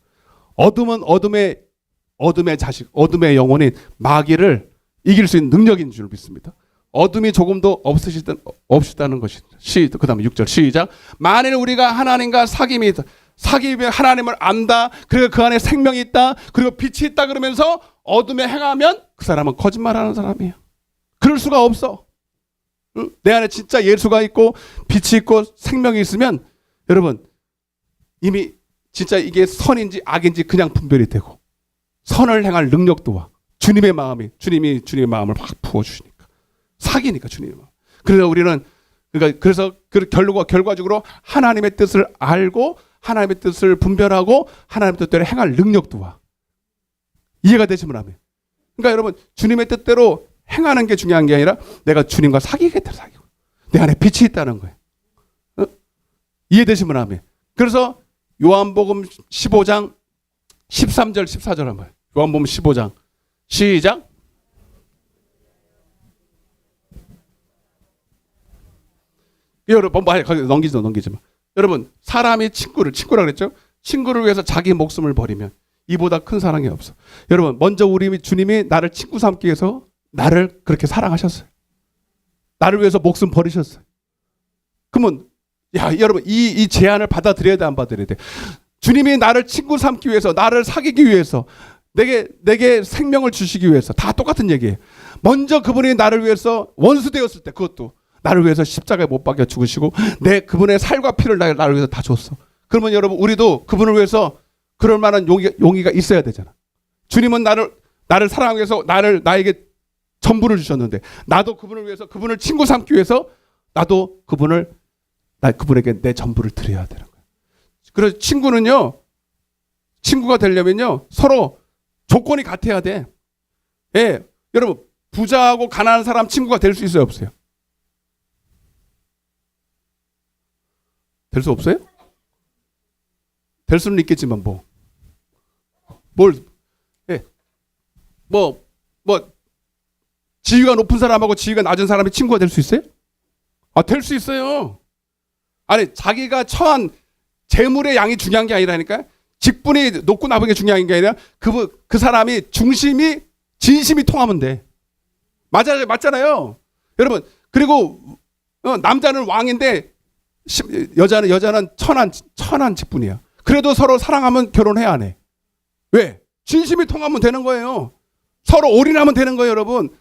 어둠은 어둠의 자식, 어둠의 영혼이 마귀를 이길 수 있는 능력인 줄 믿습니다. 어둠이 조금도 없으시다는 것입니다. 그 다음에 6절 시작. 만일 우리가 하나님과 사귐이면 하나님을 안다. 그리고 그 안에 생명이 있다. 그리고 빛이 있다 그러면서 어둠에 행하면 그 사람은 거짓말하는 사람이에요. 그럴 수가 없어. 응? 내 안에 진짜 예수가 있고 빛이 있고 생명이 있으면 여러분 이미 진짜 이게 선인지 악인지 그냥 분별이 되고 선을 행할 능력도 와. 주님의 마음이 주님의 마음을 확 부어주시니까 사귀니까 주님의 마음. 그래서 우리는 그래서 결과적으로 하나님의 뜻을 알고 하나님의 뜻을 분별하고 하나님의 뜻대로 행할 능력도 와. 이해가 되시면 아멘. 그러니까 여러분 주님의 뜻대로 행하는 게 중요한 게 아니라 내가 주님과 사귀겠다 사귀고 내 안에 빛이 있다는 거예요. 어? 이해되시면 아멘. 그래서 요한복음 15장 13절 14절 한번. 요한복음 15장 시작. 여러분 넘기지 마. 여러분 사람이 친구라 그랬죠? 친구를 위해서 자기 목숨을 버리면 이보다 큰 사랑이 없어. 여러분 먼저 주님이 나를 친구 삼기 위해서 나를 그렇게 사랑하셨어요. 나를 위해서 목숨 버리셨어요. 그러면 여러분 이 제안을 받아들여야 돼 안 받아들여야 돼? 주님이 나를 친구 삼기 위해서 나를 사귀기 위해서 내게 생명을 주시기 위해서 다 똑같은 얘기예요. 먼저 그분이 나를 위해서 원수 되었을 때 그것도 나를 위해서 십자가에 못 박혀 죽으시고 그분의 살과 피를 나를 위해서 다 줬어. 그러면 여러분 우리도 그분을 위해서 그럴 만한 용기가 있어야 되잖아. 주님은 나를 사랑하기 위해서 나에게 전부를 주셨는데 나도 그분을 위해서 그분을 친구 삼기 위해서 나도 그분에게 내 전부를 드려야 되는 거야. 그래서 친구가 되려면요 서로 조건이 같아야 돼. 예, 여러분 부자하고 가난한 사람 친구가 될 수 있어요 없어요? 될 수 없어요? 될 수는 있겠지만 지위가 높은 사람하고 지위가 낮은 사람이 친구가 될 수 있어요? 될 수 있어요. 아니 자기가 처한 재물의 양이 중요한 게 아니라니까. 직분이 높고 나쁜 게 중요한 게 아니라 그 사람이 진심이 통하면 돼. 맞잖아요. 여러분 그리고 남자는 왕인데 여자는 천한 직분이야. 그래도 서로 사랑하면 결혼해야 안 해. 왜? 진심이 통하면 되는 거예요. 서로 올인하면 되는 거예요, 여러분.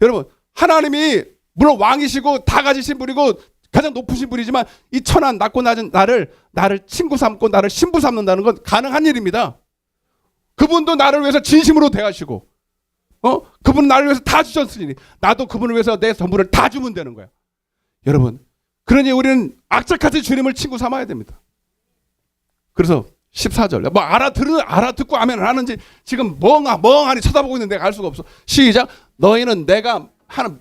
여러분 하나님이 물론 왕이시고 다 가지신 분이고 가장 높으신 분이지만 이 천한 낮고 낮은 나를 친구 삼고 나를 신부 삼는다는 건 가능한 일입니다. 그분도 나를 위해서 진심으로 대하시고 그분은 나를 위해서 다 주셨으니 나도 그분을 위해서 내 전부를 다 주면 되는 거야. 여러분 그러니 우리는 악착같이 주님을 친구 삼아야 됩니다. 그래서 14절 알아듣고 아멘을 하는지 지금 멍하니 쳐다보고 있는데 내가 알 수가 없어. 시작. 너희는 내가 하는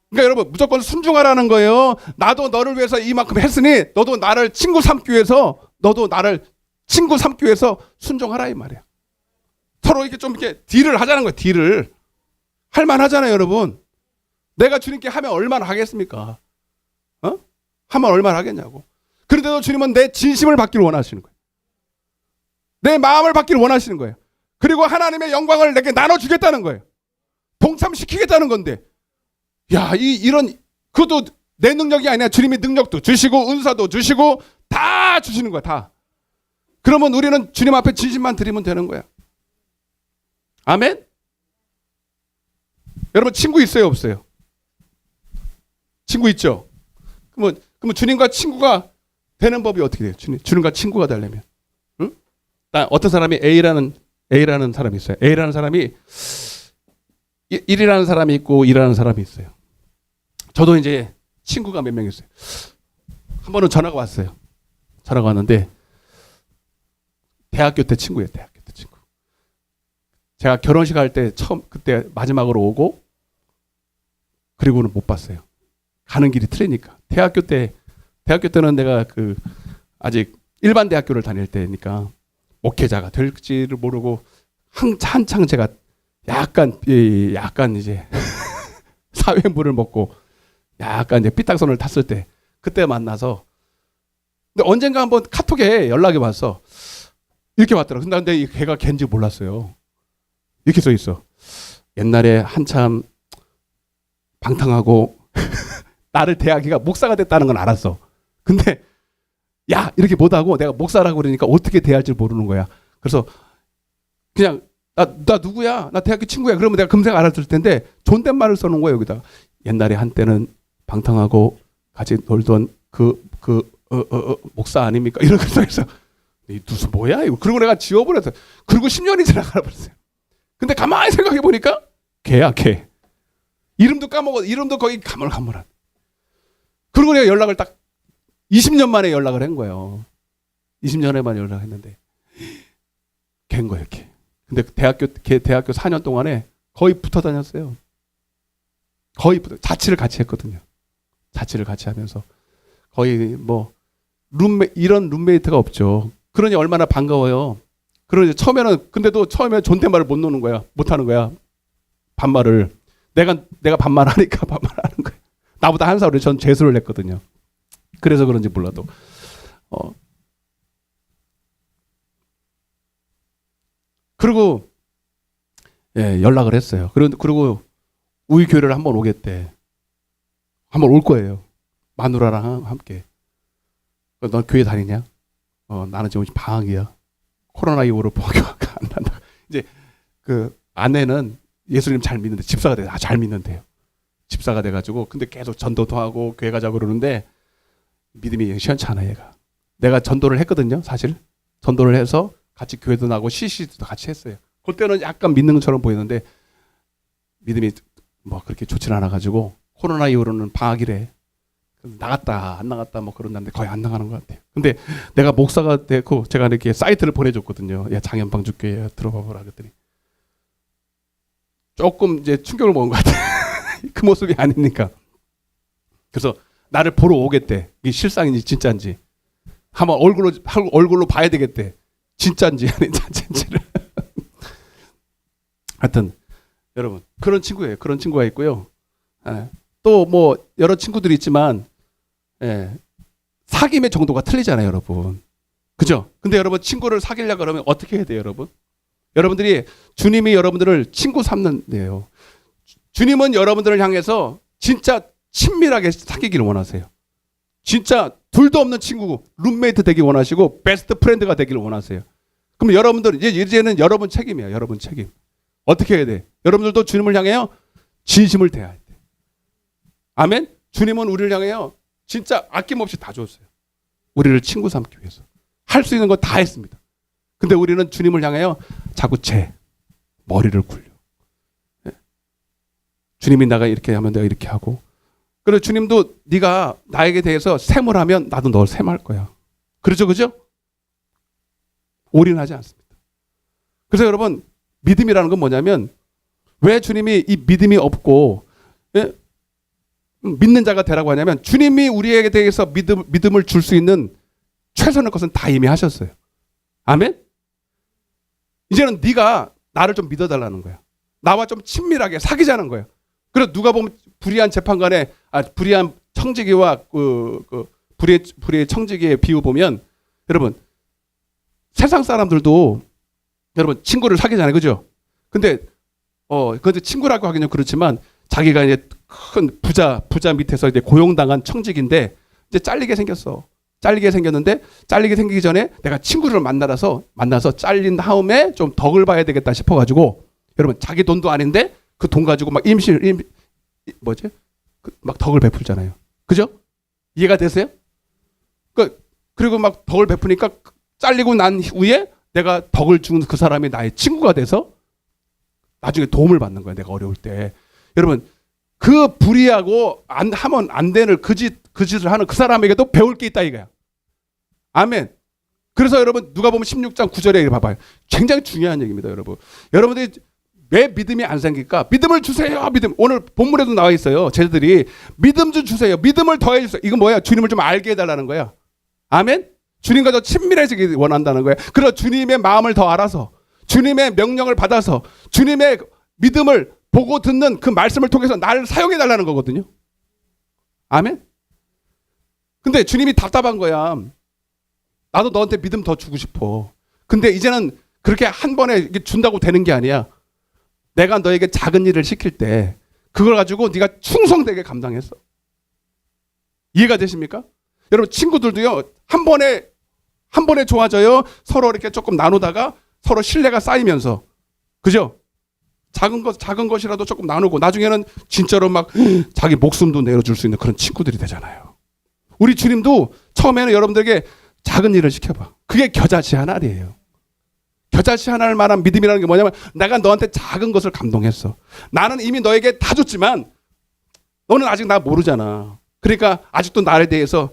그러니까 여러분 무조건 순종하라는 거예요. 나도 너를 위해서 이만큼 했으니 너도 나를 친구 삼기 위해서 순종하라 이 말이야. 서로 이렇게 좀 이렇게 딜을 하자는 거예요. 딜을 할 만하잖아요, 여러분. 내가 주님께 하면 얼마나 하겠습니까? 하면 얼마나 하겠냐고. 그런데도 주님은 내 진심을 받기를 원하시는 거예요. 내 마음을 받기를 원하시는 거예요. 그리고 하나님의 영광을 내게 나눠주겠다는 거예요. 동참시키겠다는 건데 그것도 내 능력이 아니라 주님의 능력도 주시고 은사도 주시고 다 주시는 거야 다. 그러면 우리는 주님 앞에 진심만 드리면 되는 거야. 아멘. 여러분 친구 있어요 없어요? 친구 있죠? 그러면 주님과 친구가 되는 법이 어떻게 돼요? 주님과 친구가 되려면 어떤 사람이 A라는 사람이 있어요. A라는 사람이 1이라는 사람이 있고 2라는 사람이 있어요. 저도 이제 친구가 몇 명 있어요. 한 번은 전화가 왔어요. 전화가 왔는데 대학교 때 친구예요. 대학교 때 친구. 제가 결혼식 할 때 처음 그때 마지막으로 오고 그리고는 못 봤어요. 가는 길이 틀리니까. 대학교 때는 내가 그 아직 일반 대학교를 다닐 때니까 목회자가 될지를 모르고 한창 제가 약간 이제 사회물을 먹고 약간 이제 삐딱선을 탔을 때 그때 만나서 근데 언젠가 한번 카톡에 연락이 왔어. 이렇게 왔더라고. 근데 이 걔가 걘지 몰랐어요. 이렇게 써 있어. 옛날에 한참 방탕하고 나를 대하기가 목사가 됐다는 건 알았어. 근데 야 이렇게 못하고 내가 목사라고 그러니까 어떻게 대할지 모르는 거야. 그래서 그냥 나 누구야? 나 대학교 친구야. 그러면 내가 금세 알았을 텐데 존댓말을 써놓은 거야 여기다가. 옛날에 한때는 방탕하고 같이 놀던 목사 아닙니까? 이런 거 써있어. 이 누수 뭐야 이거. 그리고 내가 지워버렸어. 그리고 10년이 지나가 버렸어요. 근데 가만히 생각해 보니까 걔야 걔. 이름도 까먹어. 이름도 거의 가물가물한. 그리고 내가 연락을 딱 20년 만에 연락을 한 거예요. 20년에 만에 연락했는데 걔인 거예요 걔. 근데 걔 대학교 4년 동안에 거의 붙어 다녔어요. 거의 자취를 같이 했거든요. 자취를 같이 하면서 거의 뭐 이런 룸메이트가 없죠. 그러니 얼마나 반가워요. 그러니 처음에는 근데도 처음에 존댓말을 못 놓는 거야. 못 하는 거야. 반말을 내가 반말하니까 반말하는 거야. 나보다 한 살 어려. 전 재수를 했거든요. 그래서 그런지 몰라도 그리고 연락을 했어요. 그리고 우리 교회를 한번 오겠대. 한번 올 거예요. 마누라랑 함께. 넌 교회 다니냐? 나는 지금 방학이야. 코로나 이후로 교회가 안 난다. 이제 그 아내는 예수님 잘 믿는데 집사가 돼. 잘 믿는데요. 집사가 돼가지고 근데 계속 전도도 하고 교회 가자고 그러는데 믿음이 시원치 않아 얘가. 내가 전도를 했거든요. 사실 전도를 해서 같이 교회도 나고 CC도 같이 했어요. 그때는 약간 믿는 것처럼 보이는데 믿음이 뭐 그렇게 좋지는 않아가지고 코로나 이후로는 방학이래. 나갔다 안 나갔다 뭐 그런다는데 거의 안 나가는 것 같아요. 근데 내가 목사가 되고 제가 이렇게 사이트를 보내줬거든요. 야 장현방주교회 들어봐보라 그랬더니 조금 이제 충격을 먹은 것 같아. 그 모습이 아니니까. 그래서 나를 보러 오겠대. 이게 실상인지 진짜인지 한번 얼굴로 봐야 되겠대. 진짜인지 아닌지를. 하여튼 여러분 그런 친구예요. 그런 친구가 있고요. 또 뭐 여러 친구들이 있지만 사귐의 정도가 틀리잖아요, 여러분. 그죠? 근데 여러분 친구를 사귀려고 그러면 어떻게 해야 돼요, 여러분? 여러분들이 주님이 여러분들을 친구 삼는데요. 주님은 여러분들을 향해서 진짜 친밀하게 사귀기를 원하세요. 진짜 둘도 없는 친구, 룸메이트 되기 원하시고 베스트 프렌드가 되기를 원하세요. 그럼 여러분들 이제는 여러분 책임이에요. 여러분 책임. 어떻게 해야 돼? 여러분들도 주님을 향해요. 진심을 대해야 돼. 아멘? 주님은 우리를 향해요. 진짜 아낌없이 다 줬어요. 우리를 친구 삼기 위해서. 할 수 있는 거 다 했습니다. 근데 우리는 주님을 향해요. 자꾸 머리를 굴려. 주님이 내가 이렇게 하면 내가 이렇게 하고. 그리고 주님도 네가 나에게 대해서 샘을 하면 나도 널 샘할 거야. 그렇죠? 그죠? 올인하지 않습니다. 그래서 여러분 믿음이라는 건 뭐냐면 왜 주님이 이 믿음이 없고 믿는 자가 되라고 하냐면 주님이 우리에게 대해서 믿음을 줄 수 있는 최선의 것은 다 이미 하셨어요. 아멘? 이제는 네가 나를 좀 믿어달라는 거야. 나와 좀 친밀하게 사귀자는 거야. 그래서 누가 보면 불의한 재판관의 불의한 청지기와 불의의 청지기의 비유 보면 여러분 세상 사람들도 여러분 친구를 사귀잖아요. 그죠? 근데 친구라고 하기는 그렇지만 자기가 이제 큰 부자 밑에서 이제 고용당한 청직인데 이제 잘리게 생겼어. 잘리게 생겼는데 잘리게 생기기 전에 내가 친구를 만나서 잘린 다음에 좀 덕을 봐야 되겠다 싶어가지고 여러분 자기 돈도 아닌데 그 돈 가지고 막 막 덕을 베풀잖아요. 그죠? 이해가 되세요? 그리고 막 덕을 베푸니까 잘리고 난 후에 내가 덕을 준 그 사람이 나의 친구가 돼서 나중에 도움을 받는 거야. 내가 어려울 때. 여러분 그 불의하고 안 하면 안 되는 그 짓을 하는 그 사람에게도 배울 게 있다 이거야. 아멘. 그래서 여러분 누가복음 16장 9절에 봐봐요. 굉장히 중요한 얘기입니다, 여러분. 여러분들이 왜 믿음이 안 생길까? 믿음을 주세요. 믿음. 오늘 본문에도 나와 있어요. 제자들이 믿음 좀 주세요. 믿음을 더해 주세요. 이건 뭐야? 주님을 좀 알게 해달라는 거야. 아멘. 주님과 더 친밀해지기 원한다는 거예요. 그래서 주님의 마음을 더 알아서 주님의 명령을 받아서 주님의 믿음을 보고 듣는 그 말씀을 통해서 나를 사용해 달라는 거거든요. 아멘. 근데 주님이 답답한 거야. 나도 너한테 믿음 더 주고 싶어. 근데 이제는 그렇게 한 번에 준다고 되는 게 아니야. 내가 너에게 작은 일을 시킬 때 그걸 가지고 네가 충성되게 감당했어. 이해가 되십니까? 여러분 친구들도요. 한 번에 좋아져요. 서로 이렇게 조금 나누다가 서로 신뢰가 쌓이면서, 그죠? 작은 것이라도 조금 나누고 나중에는 진짜로 막 자기 목숨도 내어줄 수 있는 그런 친구들이 되잖아요. 우리 주님도 처음에는 여러분들에게 작은 일을 시켜봐. 그게 겨자씨 한 알이에요. 겨자씨 한 알 만한 믿음이라는 게 뭐냐면 내가 너한테 작은 것을 감동했어. 나는 이미 너에게 다 줬지만 너는 아직 나 모르잖아. 그러니까 아직도 나에 대해서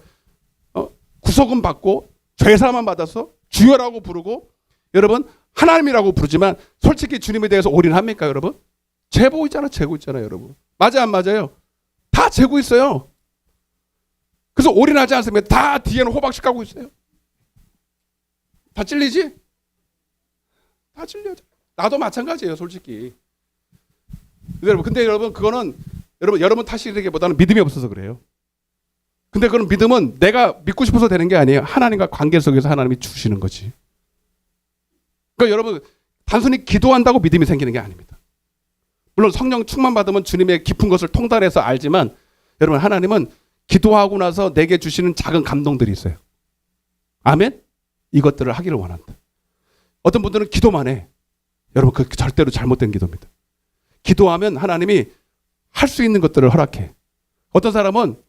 구속은 받고 죄사함만 받아서 주여라고 부르고, 여러분 하나님이라고 부르지만 솔직히 주님에 대해서 올인합니까 여러분? 재고 있잖아, 여러분. 맞아 안 맞아요? 다 재고 있어요. 그래서 올인하지 않으면 다 뒤에는 호박씨 까고 있어요. 다 찔리지? 다 찔려. 나도 마찬가지예요, 솔직히. 근데 여러분 그거는 여러분 탓이라기보다는 믿음이 없어서 그래요. 근데 그런 믿음은 내가 믿고 싶어서 되는 게 아니에요. 하나님과 관계 속에서 하나님이 주시는 거지. 그러니까 여러분 단순히 기도한다고 믿음이 생기는 게 아닙니다. 물론 성령 충만 받으면 주님의 깊은 것을 통달해서 알지만 여러분 하나님은 기도하고 나서 내게 주시는 작은 감동들이 있어요. 아멘? 이것들을 하기를 원한다. 어떤 분들은 기도만 해. 여러분 그 절대로 잘못된 기도입니다. 기도하면 하나님이 할 수 있는 것들을 허락해. 어떤 사람은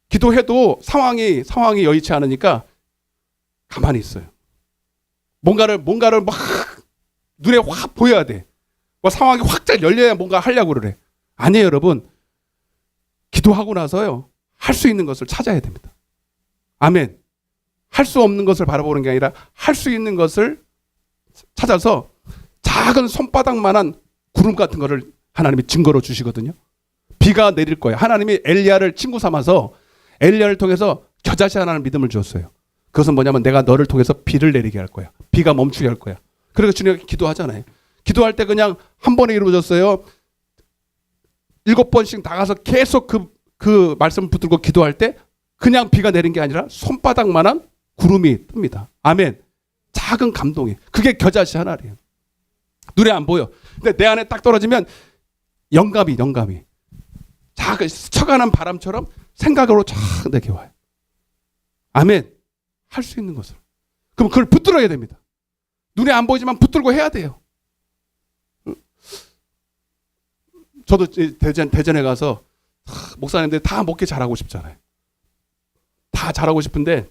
기도해도 상황이 여의치 않으니까 가만히 있어요. 뭔가를 막 눈에 확 보여야 돼. 상황이 확 열려야 뭔가 하려고 그래. 아니에요, 여러분. 기도하고 나서요. 할 수 있는 것을 찾아야 됩니다. 아멘. 할 수 없는 것을 바라보는 게 아니라 할 수 있는 것을 찾아서 작은 손바닥만한 구름 같은 거를 하나님이 증거로 주시거든요. 비가 내릴 거예요. 하나님이 엘리야를 친구 삼아서 엘리야를 통해서 겨자씨 하나는 믿음을 주었어요. 그것은 뭐냐면 내가 너를 통해서 비를 내리게 할 거야. 비가 멈추게 할 거야. 그래서 주님이 기도하잖아요. 기도할 때 그냥 한 번에 이루어졌어요. 7번씩 나가서 계속 그 말씀을 붙들고 기도할 때 그냥 비가 내린 게 아니라 손바닥만한 구름이 뜹니다. 아멘. 작은 감동이. 그게 겨자씨 하나예요. 눈에 안 보여. 근데 내 안에 딱 떨어지면 영감이 작은 스쳐가는 바람처럼 생각으로 쫙 내게 와요. 아멘. 할 수 있는 것을. 그럼 그걸 붙들어야 됩니다. 눈에 안 보이지만 붙들고 해야 돼요. 저도 대전에 가서 목사님들 다 목회 잘하고 싶잖아요. 다 잘하고 싶은데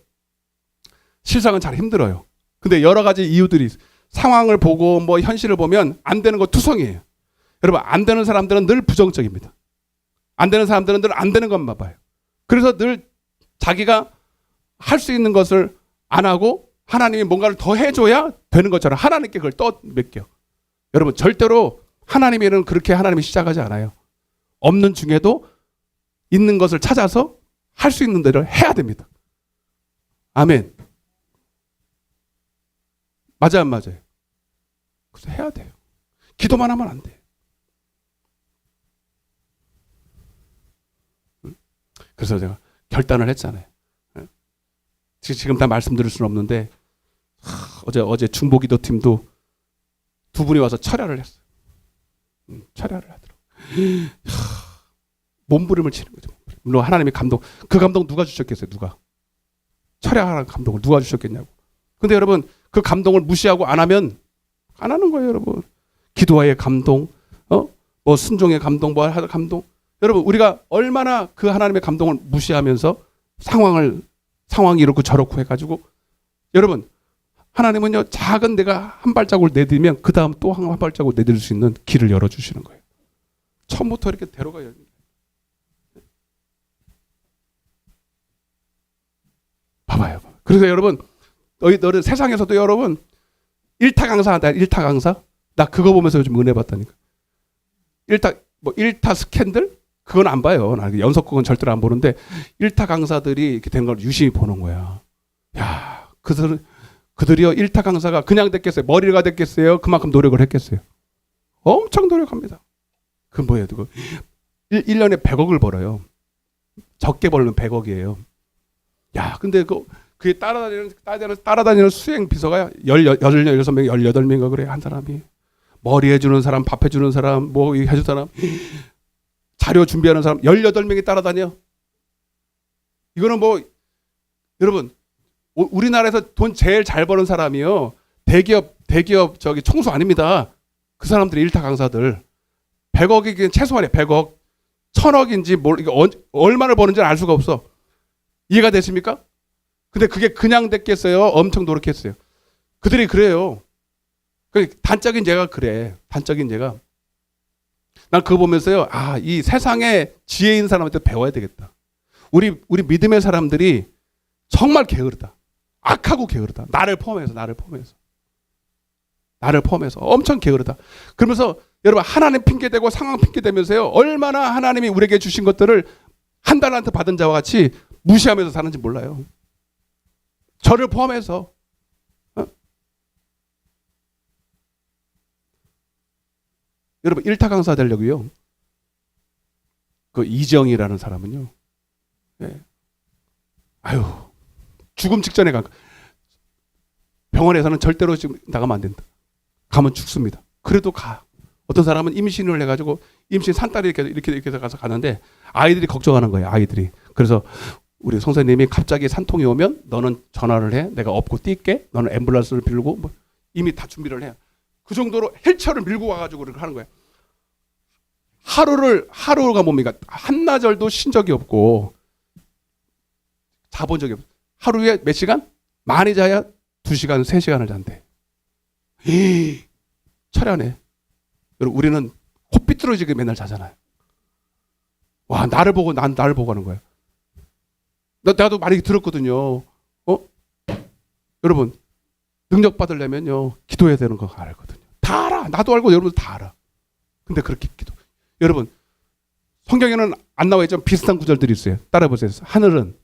실상은 잘 힘들어요. 근데 여러 가지 이유들이 상황을 보고 뭐 현실을 보면 안 되는 거 투성이에요. 여러분 안 되는 사람들은 늘 부정적입니다. 안 되는 사람들은 늘 안 되는 것만 봐요. 그래서 늘 자기가 할 수 있는 것을 안 하고 하나님이 뭔가를 더 해줘야 되는 것처럼 하나님께 그걸 떠맡겨. 여러분 절대로 하나님에는 그렇게 하나님이 시작하지 않아요. 없는 중에도 있는 것을 찾아서 할 수 있는 대로 해야 됩니다. 아멘. 맞아요, 안 맞아요? 그래서 해야 돼요. 기도만 하면 안 돼. 그래서 제가 결단을 했잖아요. 지금 다 말씀드릴 수는 없는데 어제 중보기도 팀도 두 분이 와서 철야를 했어요. 철야를 하더라고요. 몸부림을 치는 거죠. 물론 하나님의 감동, 그 감동 누가 주셨겠어요? 누가? 철야하는 감동을 누가 주셨겠냐고. 근데 여러분 그 감동을 무시하고 안 하면 안 하는 거예요, 여러분. 기도와의 감동, 뭐 순종의 감동, 뭐 할 감동. 여러분 우리가 얼마나 그 하나님의 감동을 무시하면서 상황이 이렇고 저렇고 해가지고 여러분 하나님은요 작은 내가 한 발자국을 내디디면 그 다음 또 한 발자국을 내딜 수 있는 길을 열어주시는 거예요. 처음부터 이렇게 대로가 열립니다. 봐봐요. 그래서 여러분, 너희 세상에서도 여러분, 일타 강사 한다. 일타 강사? 나 그거 보면서 요즘 은혜 받다니까. 일타 스캔들? 그건 안 봐요. 나 연속극은 절대로 안 보는데, 일타 강사들이 이렇게 된 걸 유심히 보는 거야. 야, 그들이요, 일타 강사가 그냥 됐겠어요? 머리가 됐겠어요? 그만큼 노력을 했겠어요? 엄청 노력합니다. 그 뭐예요, 그거? 1년에 100억을 벌어요. 적게 벌면 100억이에요. 야, 근데 그게 따라다니는 수행 비서가 16명, 18명인가 그래, 한 사람이. 머리 해주는 사람, 밥 해주는 사람, 뭐 해주는 사람, 자료 준비하는 사람, 18명이 따라다녀. 이거는 뭐, 여러분, 우리나라에서 돈 제일 잘 버는 사람이요. 대기업 총수 아닙니다. 그 사람들이 일타 강사들. 100억이 최소한이에요. 100억. 1000억인지 이게 얼마를 버는지 알 수가 없어. 이해가 되십니까? 근데 그게 그냥 됐겠어요? 엄청 노력했어요. 그들이 그래요. 단적인 예가 그래. 단적인 예가. 난 그거 보면서요. 아, 이 세상에 지혜인 사람한테 배워야 되겠다. 우리 믿음의 사람들이 정말 게으르다. 악하고 게으르다. 나를 포함해서. 엄청 게으르다. 그러면서 여러분, 하나님 핑계대고 상황 핑계대면서요. 얼마나 하나님이 우리에게 주신 것들을 한 달란트 받은 자와 같이 무시하면서 사는지 몰라요. 저를 포함해서. 여러분, 일타 강사 되려고요. 그 이정이라는 사람은요. 네. 아유, 죽음 직전에 병원에서는 절대로 지금 나가면 안 된다. 가면 죽습니다. 그래도 가. 어떤 사람은 임신을 해가지고 임신 산딸이 이렇게 해서 가는데 아이들이 걱정하는 거예요. 아이들이. 그래서 우리 선생님이 갑자기 산통이 오면 너는 전화를 해. 내가 업고 뛸게. 너는 앰뷸런스를 빌고 뭐 이미 다 준비를 해. 그 정도로 헬처를 밀고 와가지고 그렇게 하는 거예요. 하루가 뭡니까? 한나절도 쉰 적이 없고 자본 적이 없어. 하루에 몇 시간? 많이 자야 2시간, 3시간을 잔대. 철야네. 여러분, 우리는 코 삐뚤어지게 맨날 자잖아요. 와, 나를 보고 하는 거야. 나도 많이 들었거든요. 여러분, 능력 받으려면요, 기도해야 되는 거 알거든요. 다 알아. 나도 알고 여러분도 다 알아. 근데 그렇게 여러분, 성경에는 안 나와 있지만 비슷한 구절들이 있어요. 따라해보세요. 하늘은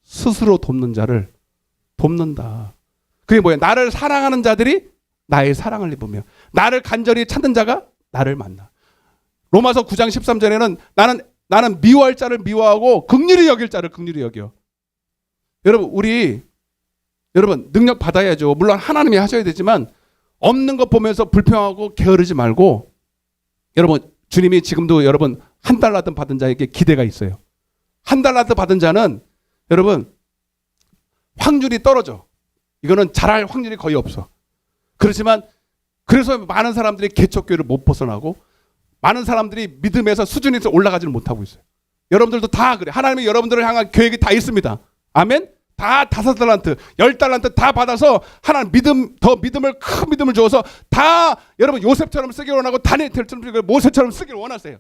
스스로 돕는 자를 돕는다. 그게 뭐야? 나를 사랑하는 자들이 나의 사랑을 입으며 나를 간절히 찾는 자가 나를 만나. 로마서 9장 13절에는 나는 미워할 자를 미워하고 긍휼히 여길 자를 긍휼히 여겨. 여러분 능력 받아야죠. 물론 하나님이 하셔야 되지만 없는 것 보면서 불평하고 게으르지 말고, 여러분 주님이 지금도 여러분 한 달란트 받은 자에게 기대가 있어요. 한 달란트 받은 자는 여러분 확률이 떨어져. 이거는 잘할 확률이 거의 없어. 그렇지만 그래서 많은 사람들이 개척교회를 못 벗어나고 많은 사람들이 믿음에서 수준에서 올라가지는 못하고 있어요. 여러분들도 다 그래. 하나님이 여러분들을 향한 계획이 다 있습니다. 아멘. 다 5달란트, 10달란트 다 받아서 하나님 믿음을 큰 믿음을 주어서 다 여러분 요셉처럼 쓰기를 원하고 다니엘처럼 쓰기를, 모세처럼 쓰기를 원하세요.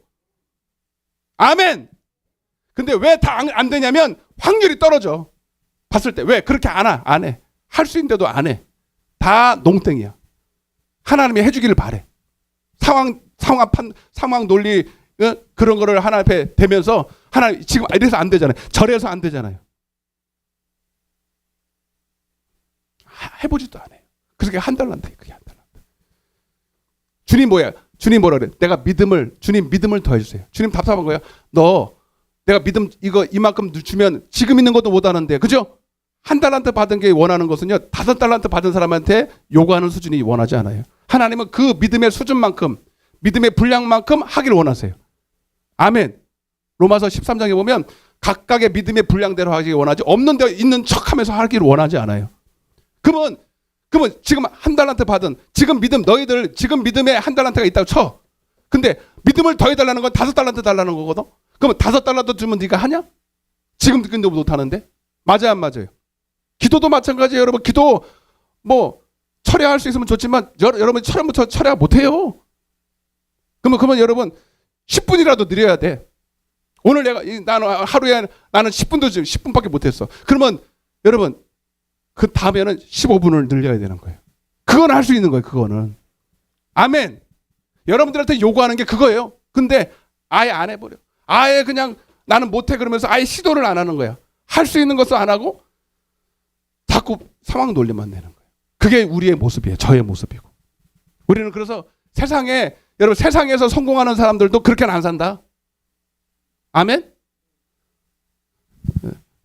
아멘. 근데 왜 다 안 되냐면 확률이 떨어져. 봤을 때 왜 그렇게 안 해. 할 수 있는데도 안 해. 다 농땡이야. 하나님이 해주기를 바래. 상황 논리 그런 거를 하나님 앞에 대면서 하나님 지금 이래서 안 되잖아요. 저래서 안 되잖아요. 해보지도 않아요. 그게 한 달란트. 그게 한 달란트. 주님 뭐야? 주님 뭐라 그래? 주님 믿음을 더해주세요. 주님 답답한 거야. 내가 믿음 이만큼 주면 지금 있는 것도 못 하는데, 그죠? 한 달란트 받은 게 원하는 것은요, 5달란트 받은 사람한테 요구하는 수준이 원하지 않아요. 하나님은 그 믿음의 수준만큼, 믿음의 분량만큼 하기를 원하세요. 아멘. 로마서 13장에 보면 각각의 믿음의 분량대로 하기를 원하지, 없는 데 있는 척하면서 하기를 원하지 않아요. 그러면 지금 한 달란트 받은 지금 너희들 지금 믿음에 한 달란트가 있다고 쳐. 근데 믿음을 더해달라는 건 5달란트 달라는 거거든. 그러면 5달란트 주면 네가 하냐? 지금 근데 못 하는데? 맞아요, 안 맞아요? 기도도 마찬가지예요, 여러분. 기도 뭐 철야할 수 있으면 좋지만 여러분 처음부터 철야 못 해요. 그러면 여러분 10분이라도 느려야 돼. 오늘 나는 하루에 나는 10분도 10분밖에 못 했어. 그러면 여러분 그 다음에는 15분을 늘려야 되는 거예요. 그건 할 수 있는 거예요. 그거는. 아멘. 여러분들한테 요구하는 게 그거예요. 근데 아예 안 해버려. 아예 그냥 나는 못해 그러면서 아예 시도를 안 하는 거야. 할 수 있는 것도 안 하고 자꾸 상황 논리만 내는 거예요. 그게 우리의 모습이에요. 저의 모습이고. 우리는 그래서 세상에, 여러분 세상에서 성공하는 사람들도 그렇게는 안 산다. 아멘?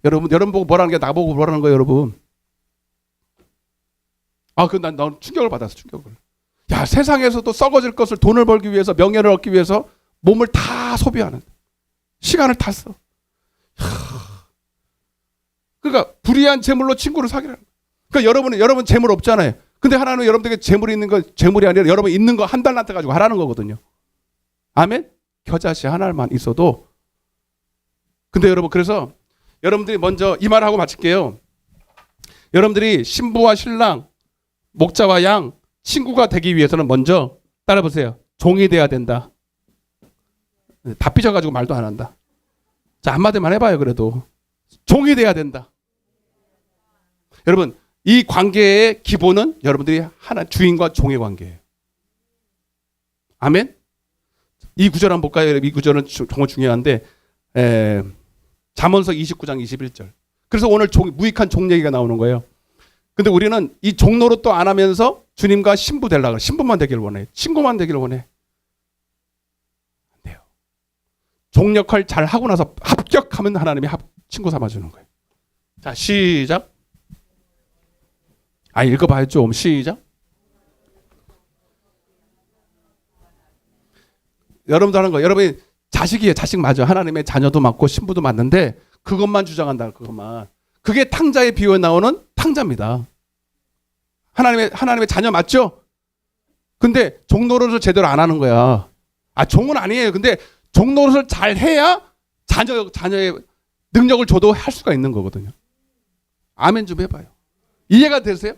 여러분 보고 뭐라는 게 나보고 뭐라는 거예요, 여러분. 난 충격을 받았어, 충격을. 야, 세상에서도 썩어질 것을 돈을 벌기 위해서, 명예를 얻기 위해서 몸을 다 소비하는, 시간을 다 써. 그러니까 불의한 재물로 친구를 사귀라는 거예요. 그러니까 여러분 재물 없잖아요. 근데 하나님은 여러분들에게 재물이 있는 거, 재물이 아니라 여러분 있는 거 한 달란트 가지고 하라는 거거든요. 아멘? 겨자씨 하나만 있어도. 근데 여러분, 그래서 여러분들이 먼저 이 말하고 마칠게요. 여러분들이 신부와 신랑, 목자와 양, 친구가 되기 위해서는 먼저 따라보세요. 종이 돼야 된다. 다 삐져가지고 말도 안 한다. 자, 한마디만 해봐요. 그래도 종이 돼야 된다. 여러분, 이 관계의 기본은 여러분들이 하나, 주인과 종의 관계예요. 아멘? 이 구절 한번 볼까요? 이 구절은 정말 중요한데, 잠언서 29장 21절. 그래서 오늘 무익한 종 얘기가 나오는 거예요. 근데 우리는 이 종 노릇도 안 하면서 주님과 신부 되려고, 신부만 되기를 원해. 친구만 되기를 원해. 안 돼요. 종 역할 잘 하고 나서 합격하면 하나님이 친구 삼아주는 거예요. 자, 시작. 읽어봐요 좀. 시작. 여러분도 하는 거예요. 여러분이 자식이에요. 자식 맞아. 하나님의 자녀도 맞고 신부도 맞는데 그것만 주장한다. 그것만. 그게 탕자의 비유에 나오는 탕자입니다. 하나님의 자녀 맞죠? 근데 종 노릇을 제대로 안 하는 거야. 종은 아니에요. 근데 종 노릇을 잘 해야 자녀의 능력을 줘도 할 수가 있는 거거든요. 아멘 좀 해봐요. 이해가 되세요?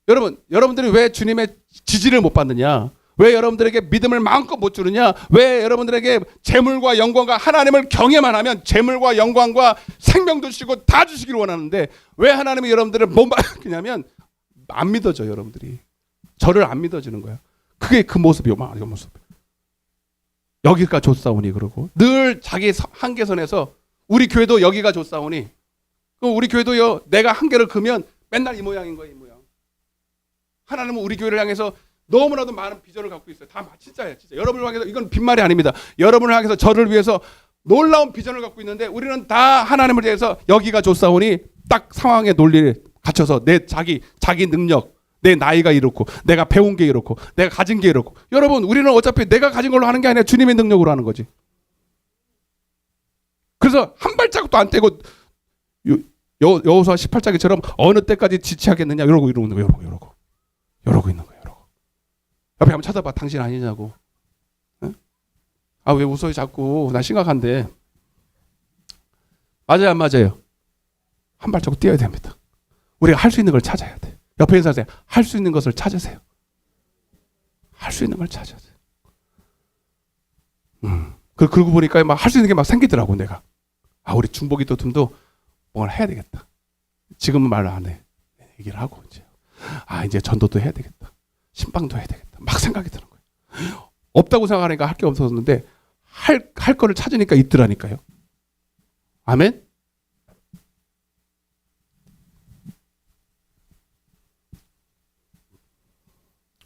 여러분들이 왜 주님의 지지를 못 받느냐? 왜 여러분들에게 믿음을 마음껏 못 주느냐? 왜 여러분들에게 재물과 영광과 하나님을 경외만 하면 재물과 영광과 생명도 주시고 다 주시기를 원하는데 왜 하나님이 여러분들을 못 맡기냐면 안 믿어져. 여러분들이 저를 안 믿어지는 거야. 그게 그 모습이요. 이 모습. 여기가 좋사오니 그러고 늘 자기 한계선에서 우리 교회도 여기가 좋사오니 우리 교회도요. 내가 한계를 그면 맨날 이 모양인 거예요. 이 모양. 하나님은 우리 교회를 향해서 너무나도 많은 비전을 갖고 있어요. 다 진짜예요. 진짜. 여러분을 향해서 이건 빈말이 아닙니다. 여러분을 향해서 저를 위해서 놀라운 비전을 갖고 있는데 우리는 다 하나님을 위해서 여기가 좋사오니 딱 상황의 논리에 갇혀서 내 자기 능력, 내 나이가 이렇고 내가 배운 게 이렇고 내가 가진 게 이렇고 여러분 우리는 어차피 내가 가진 걸로 하는 게 아니라 주님의 능력으로 하는 거지. 그래서 한 발자국도 안 떼고 여호수아 18장처럼 어느 때까지 지체하겠느냐 이러고 있는 거예요. 이러고 있는 거예요. 옆에 한번 쳐다봐. 당신 아니냐고. 응? 왜 웃어요 자꾸. 나 심각한데. 맞아요 안 맞아요? 한 발자국 뛰어야 됩니다. 우리가 할 수 있는 걸 찾아야 돼. 옆에 있는 사람한테 할 수 있는 것을 찾으세요. 할 수 있는 걸 찾아야 돼. 그러고 보니까 막 할 수 있는 게 막 생기더라고 내가. 우리 중보기 도팀도 뭘 해야 되겠다. 지금은 말을 안 해. 얘기를 하고 이제 전도도 해야 되겠다. 신방도 해야 되겠다. 막 생각이 드는 거예요. 없다고 생각하니까 할 게 없었는데 할 거를 찾으니까 있더라니까요. 아멘?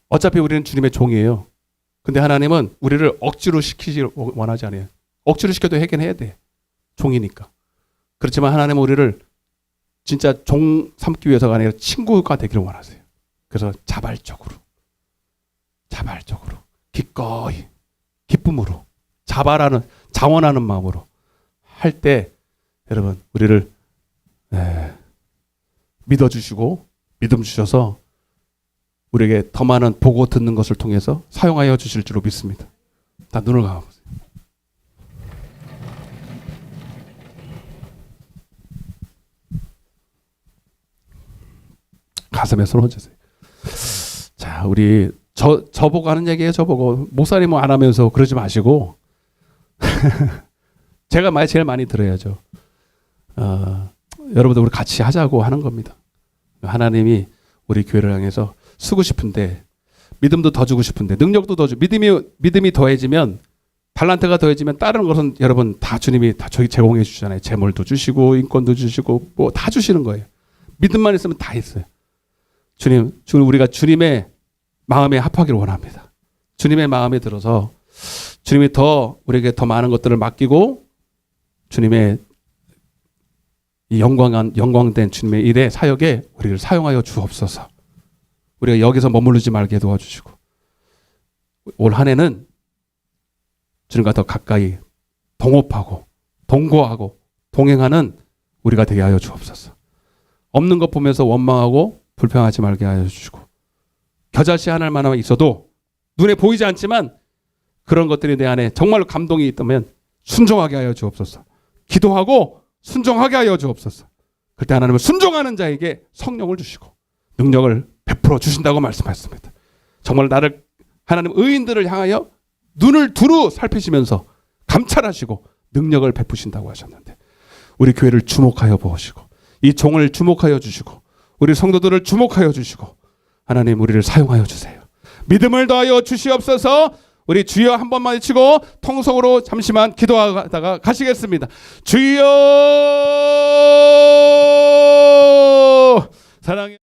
어차피 우리는 주님의 종이에요. 근데 하나님은 우리를 억지로 시키지 원하지 않아요. 억지로 시켜도 하긴 해야 돼. 종이니까. 그렇지만 하나님은 우리를 진짜 종 삼기 위해서가 아니라 친구가 되기를 원하세요. 그래서 자발적으로 기꺼이 기쁨으로 자원하는 마음으로 할 때 여러분 우리를 믿어주시고 믿음 주셔서 우리에게 더 많은 보고 듣는 것을 통해서 사용하여 주실 줄로 믿습니다. 다 눈을 감아보세요. 가슴에 손 얹으세요. 자, 우리 저보고 하는 얘기예요. 저보고 목사님은 안 하면서 그러지 마시고 제가 제일 많이 들어야죠. 여러분들 우리 같이 하자고 하는 겁니다. 하나님이 우리 교회를 향해서 쓰고 싶은데, 믿음도 더 주고 싶은데, 능력도 더 주고, 믿음이 더해지면, 달란트가 더해지면 다른 것은 여러분 다 주님이 다 저희 제공해 주잖아요. 재물도 주시고 인권도 주시고 뭐 다 주시는 거예요. 믿음만 있으면 다 있어요. 주님 우리가 주님의 마음에 합하기를 원합니다. 주님의 마음에 들어서 주님이 더 우리에게 더 많은 것들을 맡기고 주님의 이 영광된 주님의 일에 사역에 우리를 사용하여 주옵소서. 우리가 여기서 머무르지 말게 도와주시고 올 한 해는 주님과 더 가까이 동업하고 동거하고 동행하는 우리가 되게 하여 주옵소서. 없는 것 보면서 원망하고 불평하지 말게 하여 주시고 겨자씨 하나만 있어도 눈에 보이지 않지만 그런 것들이 내 안에 정말로 감동이 있다면 순종하게 하여 주옵소서. 기도하고 순종하게 하여 주옵소서. 그때 하나님은 순종하는 자에게 성령을 주시고 능력을 베풀어 주신다고 말씀하셨습니다. 정말 나를 하나님 의인들을 향하여 눈을 두루 살피시면서 감찰하시고 능력을 베푸신다고 하셨는데 우리 교회를 주목하여 보시고 이 종을 주목하여 주시고 우리 성도들을 주목하여 주시고 하나님 우리를 사용하여 주세요. 믿음을 더하여 주시옵소서. 우리 주여 한 번만 외치고 통성으로 잠시만 기도하다가 가시겠습니다. 주여 사랑해